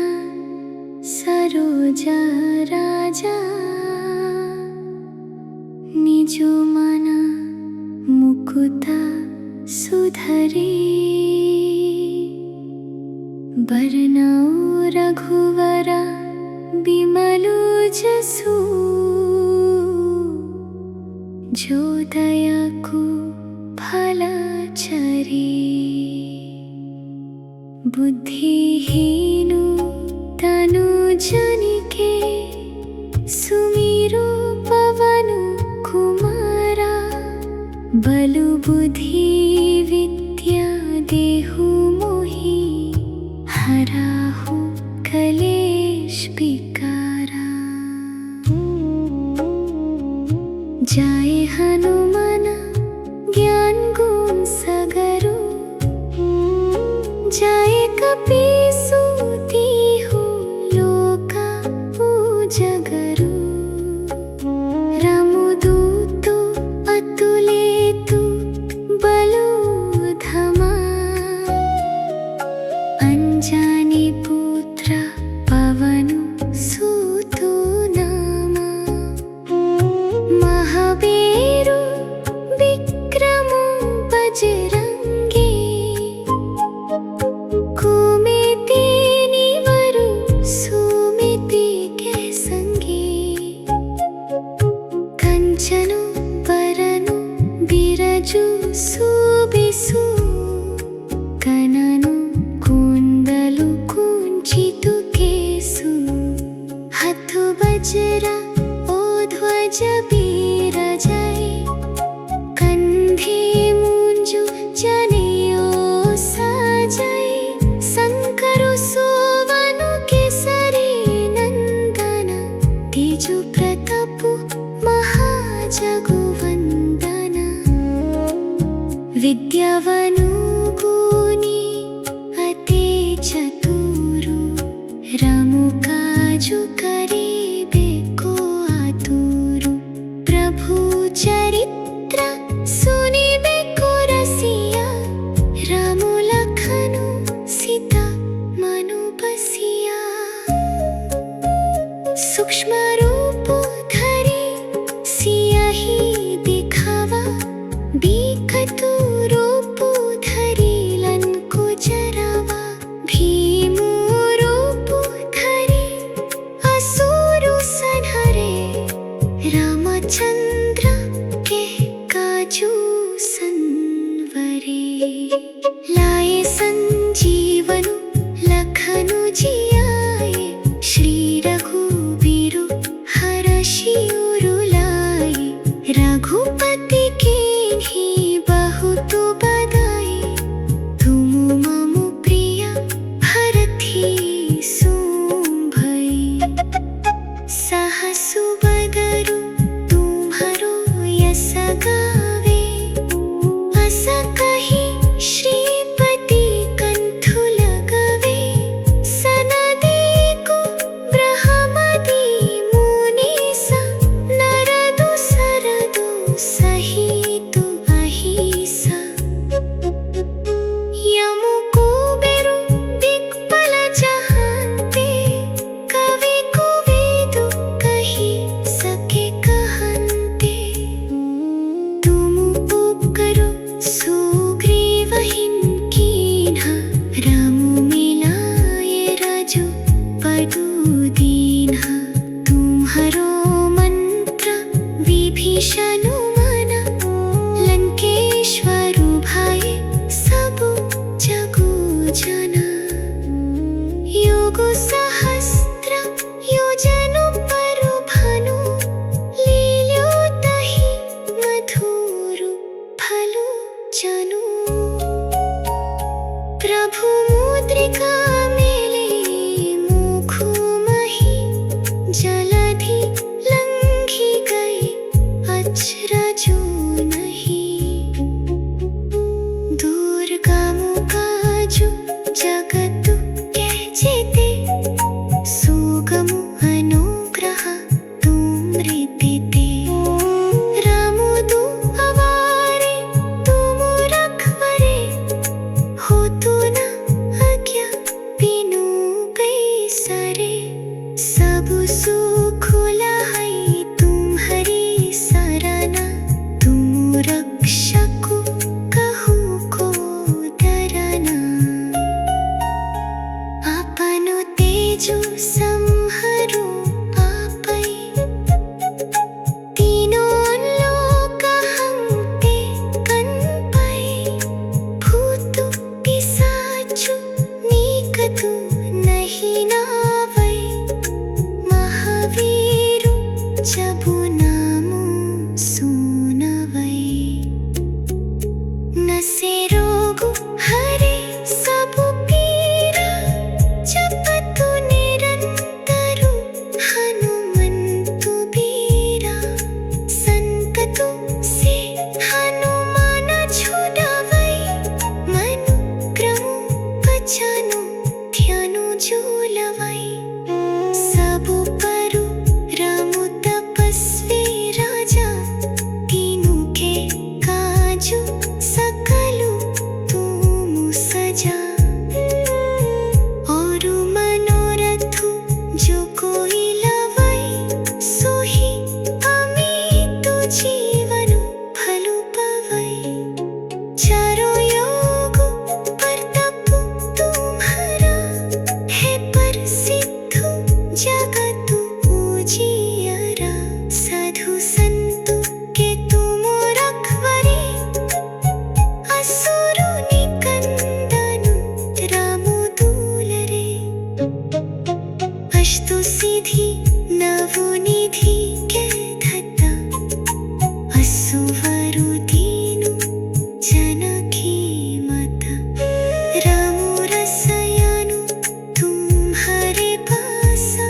सरोजा राजा निजु मन मुकुता सुधरे बरनऊ रघुवरा बिमलु जसु जो दया को फल चरे बुद्धिहीनु तनु जनिके सुमिरो पवनु कुमारा बलु बुद्धि विद्या देहु मोहि हराहु कलेश विकारा जाए हनुमान ज्ञान गुण सगरो जाए कपीसु तीहु लोका उजगरु रामदूतो अतुलेतु बलु धमा अंजानी पुत्र पवनु सूतो नामा महावीरु विक्रमु बजरंगी कुमिति निवरु सुमिति के संगी कंचनु परनु बिरजु सुबिसु कननु कुंडलु कुंचितु केसु हथु वज्रा ओ ध्वज बिराजै कंधे मुंजु जनेऊ साजै शंकरु सोवनु केसरी नंदन तेजु प्रतापु महाजगु वंदन विद्यावनु गुणी अति चतुरु रामु काजु करिबे को आतुरु प्रभु चरित्र सुनिबे को रसिया रामु लखनु सीता मनु बसिया सूक्ष्म रूप धरि सियाहि दिखावा बिकटु रूप धरि लंको जरावा भीमु रूप धरि रघुपति कीन्ही बहुत बधाई। तुम मम प्रिय भरथी सुम भई। सहसु बदरु तुम्हरो यस गावे। अस कहि श्रीपति कंठु लगवे। सनदी को ब्रह्मदि मुनीसा। नरदु सरदु सहितु अहिसा। यमु कुबेरु दिक्पाल जहांते। कवि कुवेदु कहि सके कहंते। तुम उपकरो सुग्रीवहिं कीन्हा। राम मिलाए रजु पदु दीन्हा। तुम्हरो मंत्र विभीषण मना। लंकेश्वर भय सबु जगु जना। योगु सहस्त्र योजनु परु भानु। लील्यो तहि मधुरु फलु जनु। प्रभु मुद्रिका मेले मुखु मही। जलधि लंघि गए अचरजु नहीं। दुर्गमु काजु जगतु के जेते। सुगमु अनुग्रह तुमरे। रामु दुआरे तुम रखवारे। होतु न आज्ञा बिनु पैसारे। सब सुख लहै तुम्हरी सरना। तुम रक्षकु कहु को डरना। आपनु तेजु संहरु आपै। तीनों लोक हंते कनपै। भूत पिशाचु निकटु नहीं नावै। महावीरु जबु नामु सुनवै। नसे रोगु हरे सबु पीरा। जपतु निरंतरु हनुमंतु बीरा। संकटु से हनुमान छुड़ावै। मनु क्रमु बचनु ध्यानु झूलवै। सबु परु रामु तपस्वी राजा। तीनु के काजु सकलु तुम सजा। औरु मनोरथु जो कोई लवै। सोहि अमितु जीवनु फलु पवै। चारों योगु परतपु तुम्हारा। है प्रसिद्धु जगतु उजियारा। साधु संतु के तुम रखवारे। असुरु निकंदनु रामु दूलरे। अष्टु सिद्धि नवु निधि के धता। असुवरु दीनु जनकी माता। रामु रसयानु तुम्हारे पासा।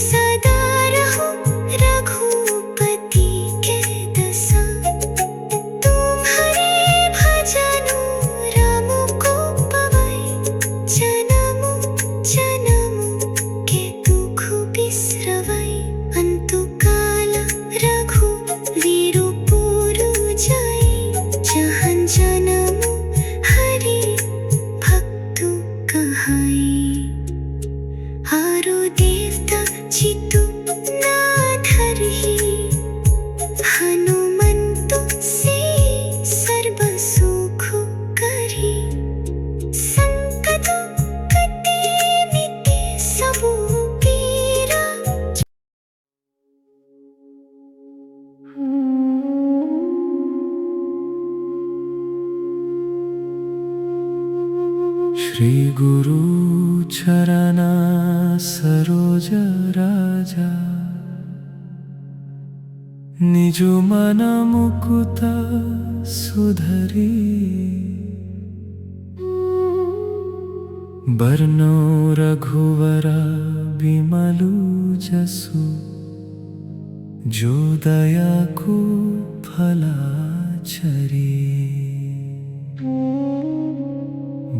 सदा रहो रघुपति के दसा। तुम्हारे भजनु रामु को पवै। जनमु जनमु के दुख बिसरवै। अंतु काल रघुवीरु पुरु जाई। जहाँ जनमु हरि भक्तु कहाई। आरु देवता चितु ना धरहि। हनुमंतु से सर्व सुख करी। संकट कटे मिटे सबु पीरा। श्री गुरु चरणा सरोज राजा। निज मन मुकुत सुधरी बरनो रघुवरा बिमलु जसु जो दया को फला चरी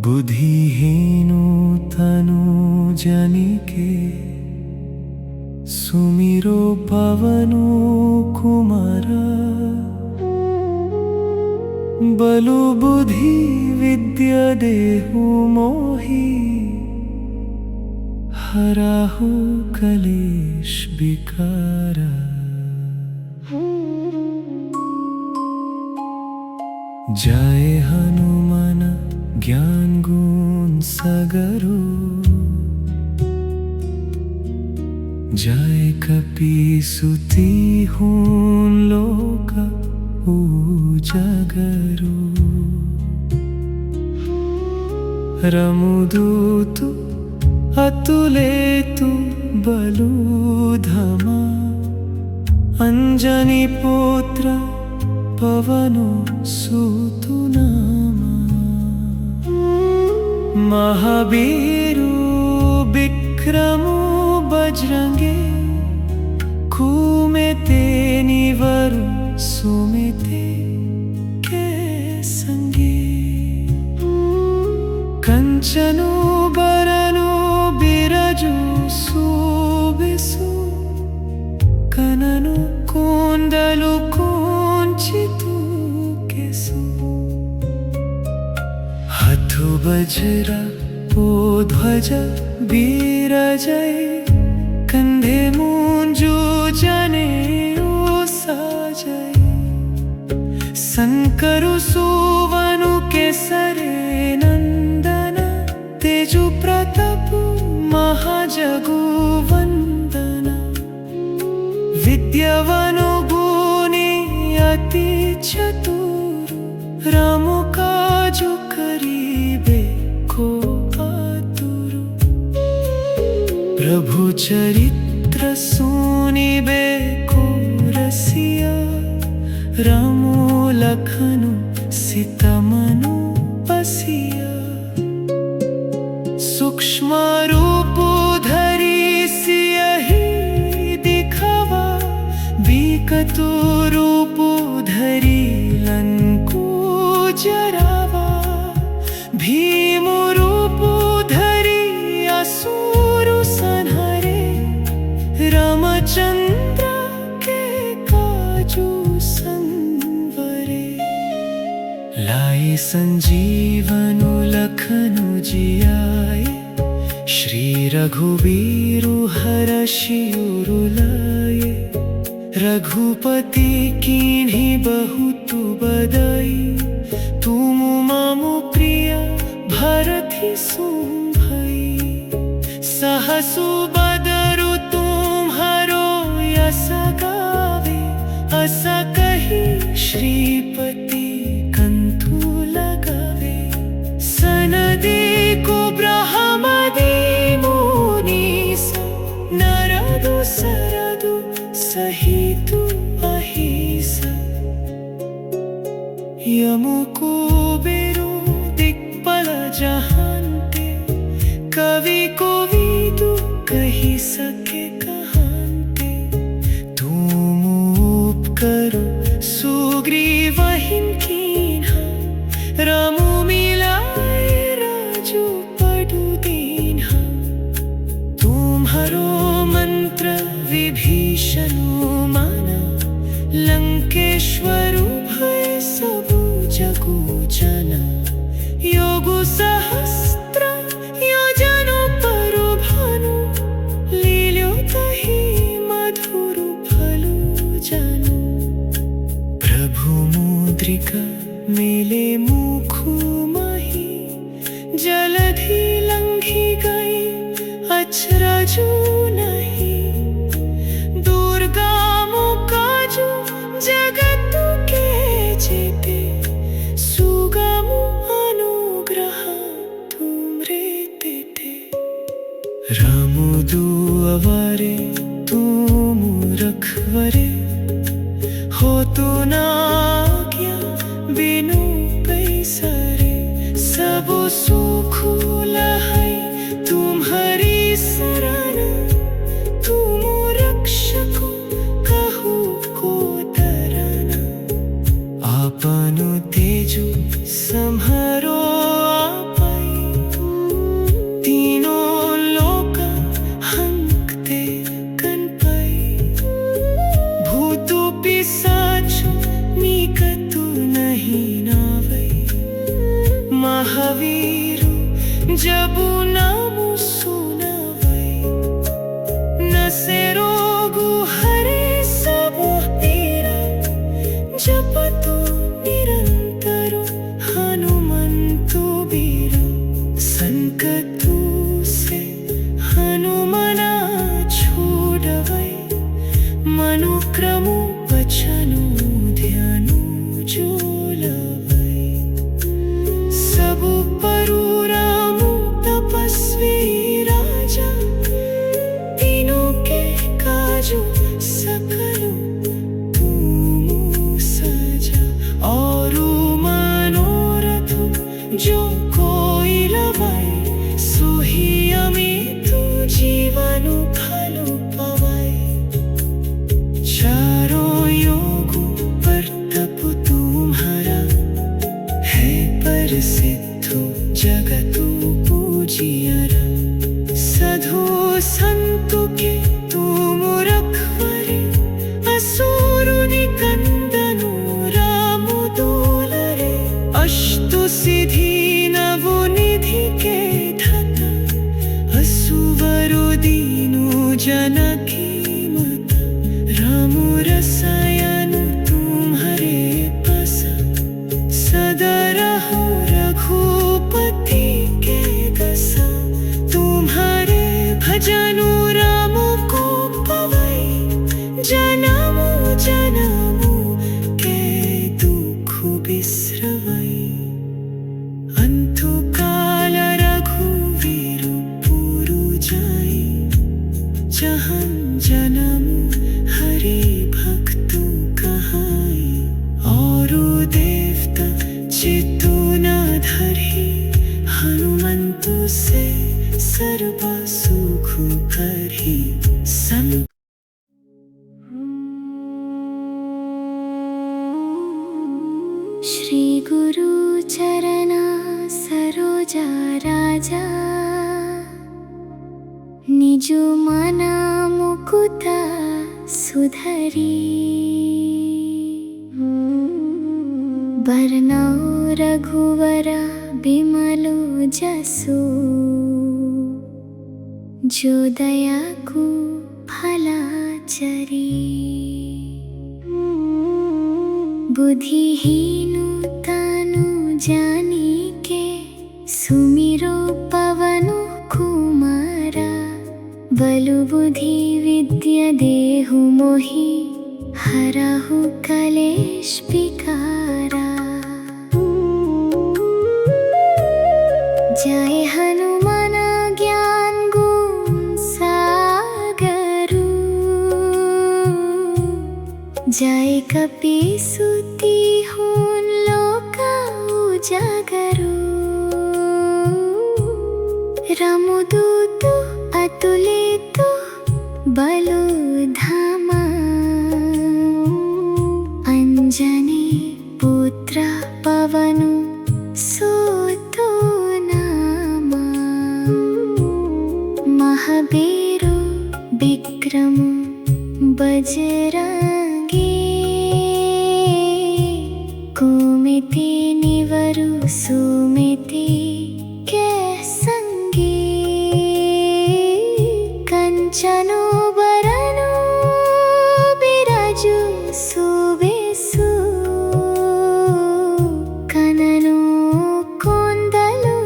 बुद्धिहीनु तनु जनिके सुमिरो पवनु कुमारा बलु बुद्धि विद्या देहु मोहि हराहु कलेश विकारा जय हनुमान ज्ञान गुण सगरो जय कपीसुति हूँ लोक उजागरो रमुदूतु अतुलेतु बलूधमा अंजनी पुत्र पवनो सूतु नामा महावीरु विक्रमो बजरंगे कुमेते निवरु सुमिते के संगे कंचनो बरनो बिरजु सुबिसु कननु कुंडलु कुंचितु केसु हथु वज्रा ध्वज बीरजय कंधे मुंजु जनेऊ साजय संकरु सुवनु केसरे नंदन तेजु प्रतापु महाजगु वंदना विद्यावनु गुणी अति चतुर रामु काजु करीबे को प्रभु चरित्र सुनिबे को रसिया रामो लखनु सीता मनु बसिया सूक्ष्म रूप धरि सियहि दिखवा बिकटु रूप धरि लंको जरावा भीम रूप धरि असुर रामचंद्र के काजू संवरे लाए संजीवनु लखनु जियाए श्री रघुवीरु हरषि उर लाए रघुपति कीन्ही बहुत बदाई तुम मम प्रिय भरति सुन भई सहसु बदरु गावे अस कही श्रीपति कंठु लगावे सनदी को ब्रह्मदि मुनीस नरदु सरदु सहितु अहिस यमु कुबेरु दिक्पाल जहांते कवि कोविदु कही सके करो सुग्रीवहिं कीन्हा रामु मिलाए राजू पडु दीन्हा तुम्हारो मंत्र विभीषणु माना लंकेश्वरु भय सबु जगु जना योगु सहस्त्र योजनो परु भानु लील्यो तहि मधुरु फलु जानु मुद्रिका मेले मुखु मही जलधि लंघी गई अचरजु नहीं दुर्गमु काजु जगतु के जेते सुगमु अनुग्रह तुमरे तेते रामु दुआरे तुम रखवरे आपनु तेजु सम्हारो आपै तीनों लोक हंकते कनपै भूतु पिशाचु मीकतु नहीं नावै महावीरु जबु नामु सुनावै नसे रोगु हरे सबु पीरा जपतु निरंतरु हनुमंतु बीरा संकटु से हनुमना छोड़वै मनुक्रमु वचनु ध्यानु जोलवै सबु परु रामु तपस्वी राजा तीनों के काजु सकलु तुमु सजा औरु मनोरथु जो कोई लवै सोही अमितु जीवनु फलु पवै चारों योगु पर तपु तुम्हारा है प्रसिद्धु जगतु पूजियारा साधु संतु के तुम रखवारे असुरु निकंदनु रामु दुलारे अष्टु सिद्धि नवो निधि के धता असुवरु दीनु जनकी माता रामु रसायनु तुम्हारे पास सदा रहो रघुपति के दशा तुम्हारे भजनु रामु को पवै जनमु जनमु के दुख बिसरवै अंतु काल रघुवीरु पुरु जाई जहाँ जनमु हरि भक्तु कहाई औरु देवता चित्तु न धरि हनुमंतु से सर्व सुख करहि श्री गुरु चरणा सरोजा राजा निजु मना मुकुता सुधरी बरनौ रघुवरा बिमलो जसु जो दया को फला चरी बुद्धिहीनु तानु जानी के सुमिरो पवनु कुमारा बलु बुद्धि विद्या देहु मोहि हरहु कलेश विकारा जय हनुमान ज्ञान गुण सागरु जय कपीसुति हुन लोका उजागरु रमुदूतु अतुलितु बलु धामा अंजनी पुत्र पवनु सुतो नामा महावीरु विक्रमु बजरंगी कुमिति निवरु सुमिति के संगी कंचनु बरनु बिराजु सुबेसु कननु कोंदलु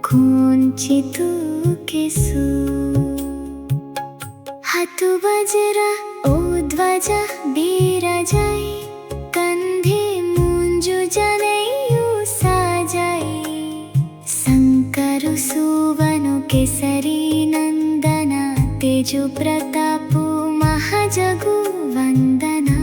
कुंचितु केसु हतु वज्रा ओ ध्वजा बिराजाई कंधे मुंजु जनेयु साजाई शंकरु सुवनु केसरी नंदना तेजु प्रतापु महाजगु वंदना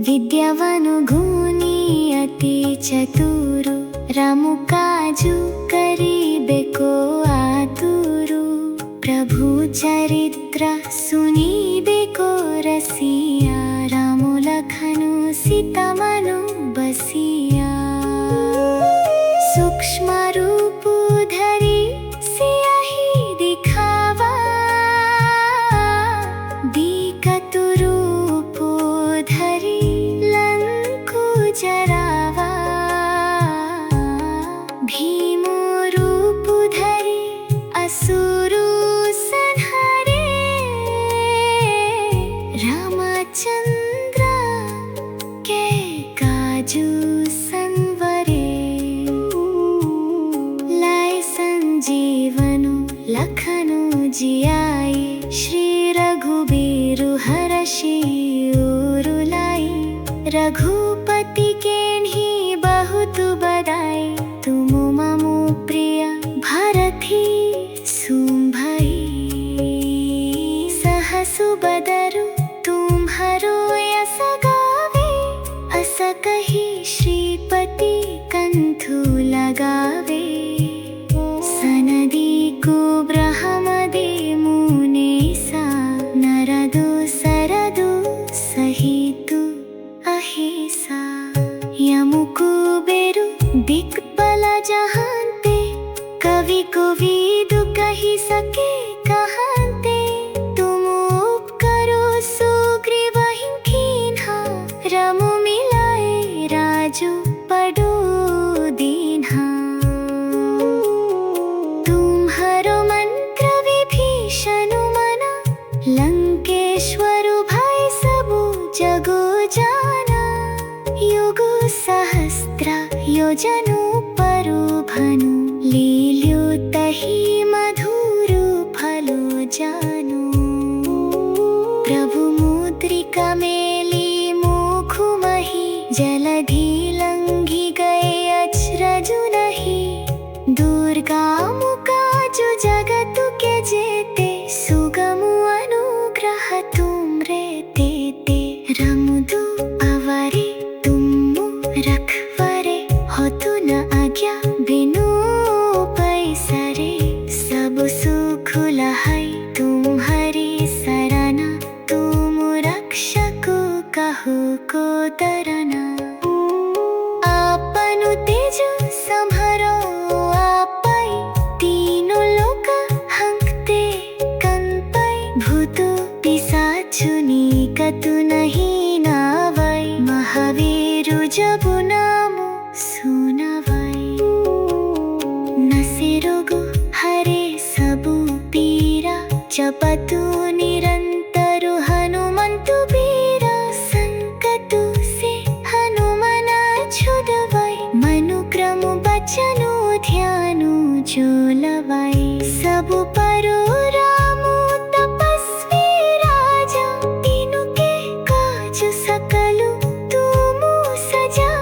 विद्यावनु गुणी अति चतुरु रामु काजु करिबेको आतुरु प्रभु चरित्र सुनिबेको रसिया रामु लखनु सीता मनु बसिया सूक्ष्म रूप धरी सियाही दिखावा बिकटु रूप धरी लंकु जरावा भीमु रूप धरी असुरु संहारे रामचंद्र के काजू संवरे लाए संजीवनु लखनु जियाई श्री रघुबीरु हरषि उरु लाई रघुपति केन्ही बहुत बदाई तुम ममु प्रिय भरथी सुंभई सहसु बदरु तुम्हारो यस गावे अस कही श्रीपति कंठु लगावे सनदी को ब्रह्मदे मुनेसा नरदु सरदु सहितु अहिसा यमु कुबेरु दिक्पाल जहांते कवि कोविदु कही सके कहांते तुम उपकरो सुग्रीव हिंखिन्हा रामु मिलाए राजु पडु दीन्हा तुम्हारो मंत्र विभीषण मना लंकेश्वरु भाई सबु जगो जाना युग सहस्त्र योजनु परु भनु लील्यो तहि मधुरु फलो जानु प्रभु मुद्रिका मेली मुखु मही जलधि लंघि गए अचरजु नहीं दुर्गामु काजु जगतु के जेते सुगमु अनुग्रह तुमरे देते रमुदु अवरे तुमु रखवरे होतु न आज्ञा बिनु पैसरे सब सुख लहै तुम्हारी सरना तुम रक्षक कहु को तरना आपनु तेज संभरो आपै तीनों लोक हंकते कंपै भूत पिशाच निकटु नहीं नावै महावीरु जबु नामु सुनावै नसे रोग हरे सबु पीरा जपतु निरंतरु हनुमंतु बीरा संकटु से हनुमान छुड़वै मनुक्रम बचनु ध्यानु जो लवै सबु परु रामु तपस्वी राजा तिनुके काज सकलु तुमु सजा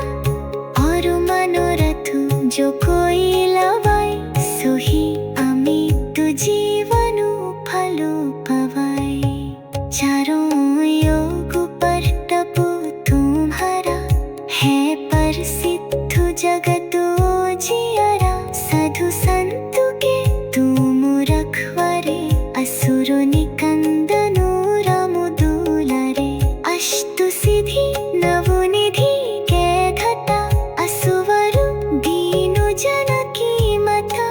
और मनोरथ जो कोई लवै सोही अमित जीवनु फलो पवै चारों योग पर तपु तुम्हारा है प्रसिद्ध जगत जियारा साधु संत के तुम रखवारे असुर निकंदनु रामु दुलारे अष्ट सिद्धि नव निधि के घटा असुवरु दीनु जनकी माता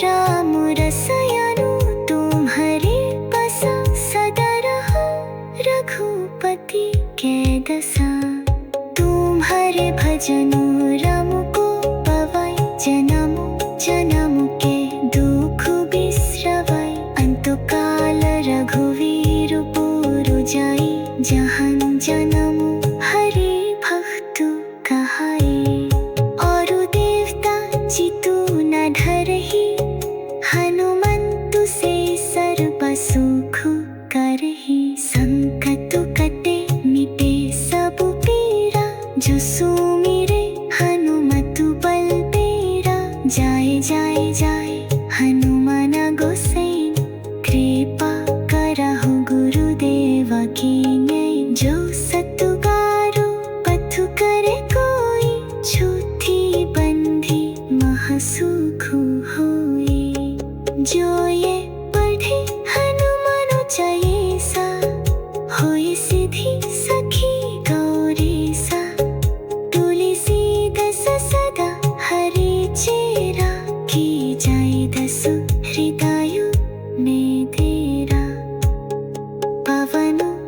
राम रसयनु तुम्हारे बसा सदा रहो रघुपति के दशा तुम्हारे भजनु राम को पवै जन्म जन्म के दुख बिसरवै अंतकाल रघुवीर पुरु जाई जहन जन्म हरि भक्त कहाई और देवता चितु न धरहि हनुमंतु से सर्व सुख करहि संकट कटे मिटे सब पीरा जो सुमिरे हनुमतु बलबीरा जाए जाए जाए हनुमान गोसैन कृपा करहु गुरुदेव की नैन जो सतुगारो पथु करे कोई छूथी बंधी महासुख होई जो ये पढ़े हनुमान चालीसा होई सिद्धि सखी वृंदावन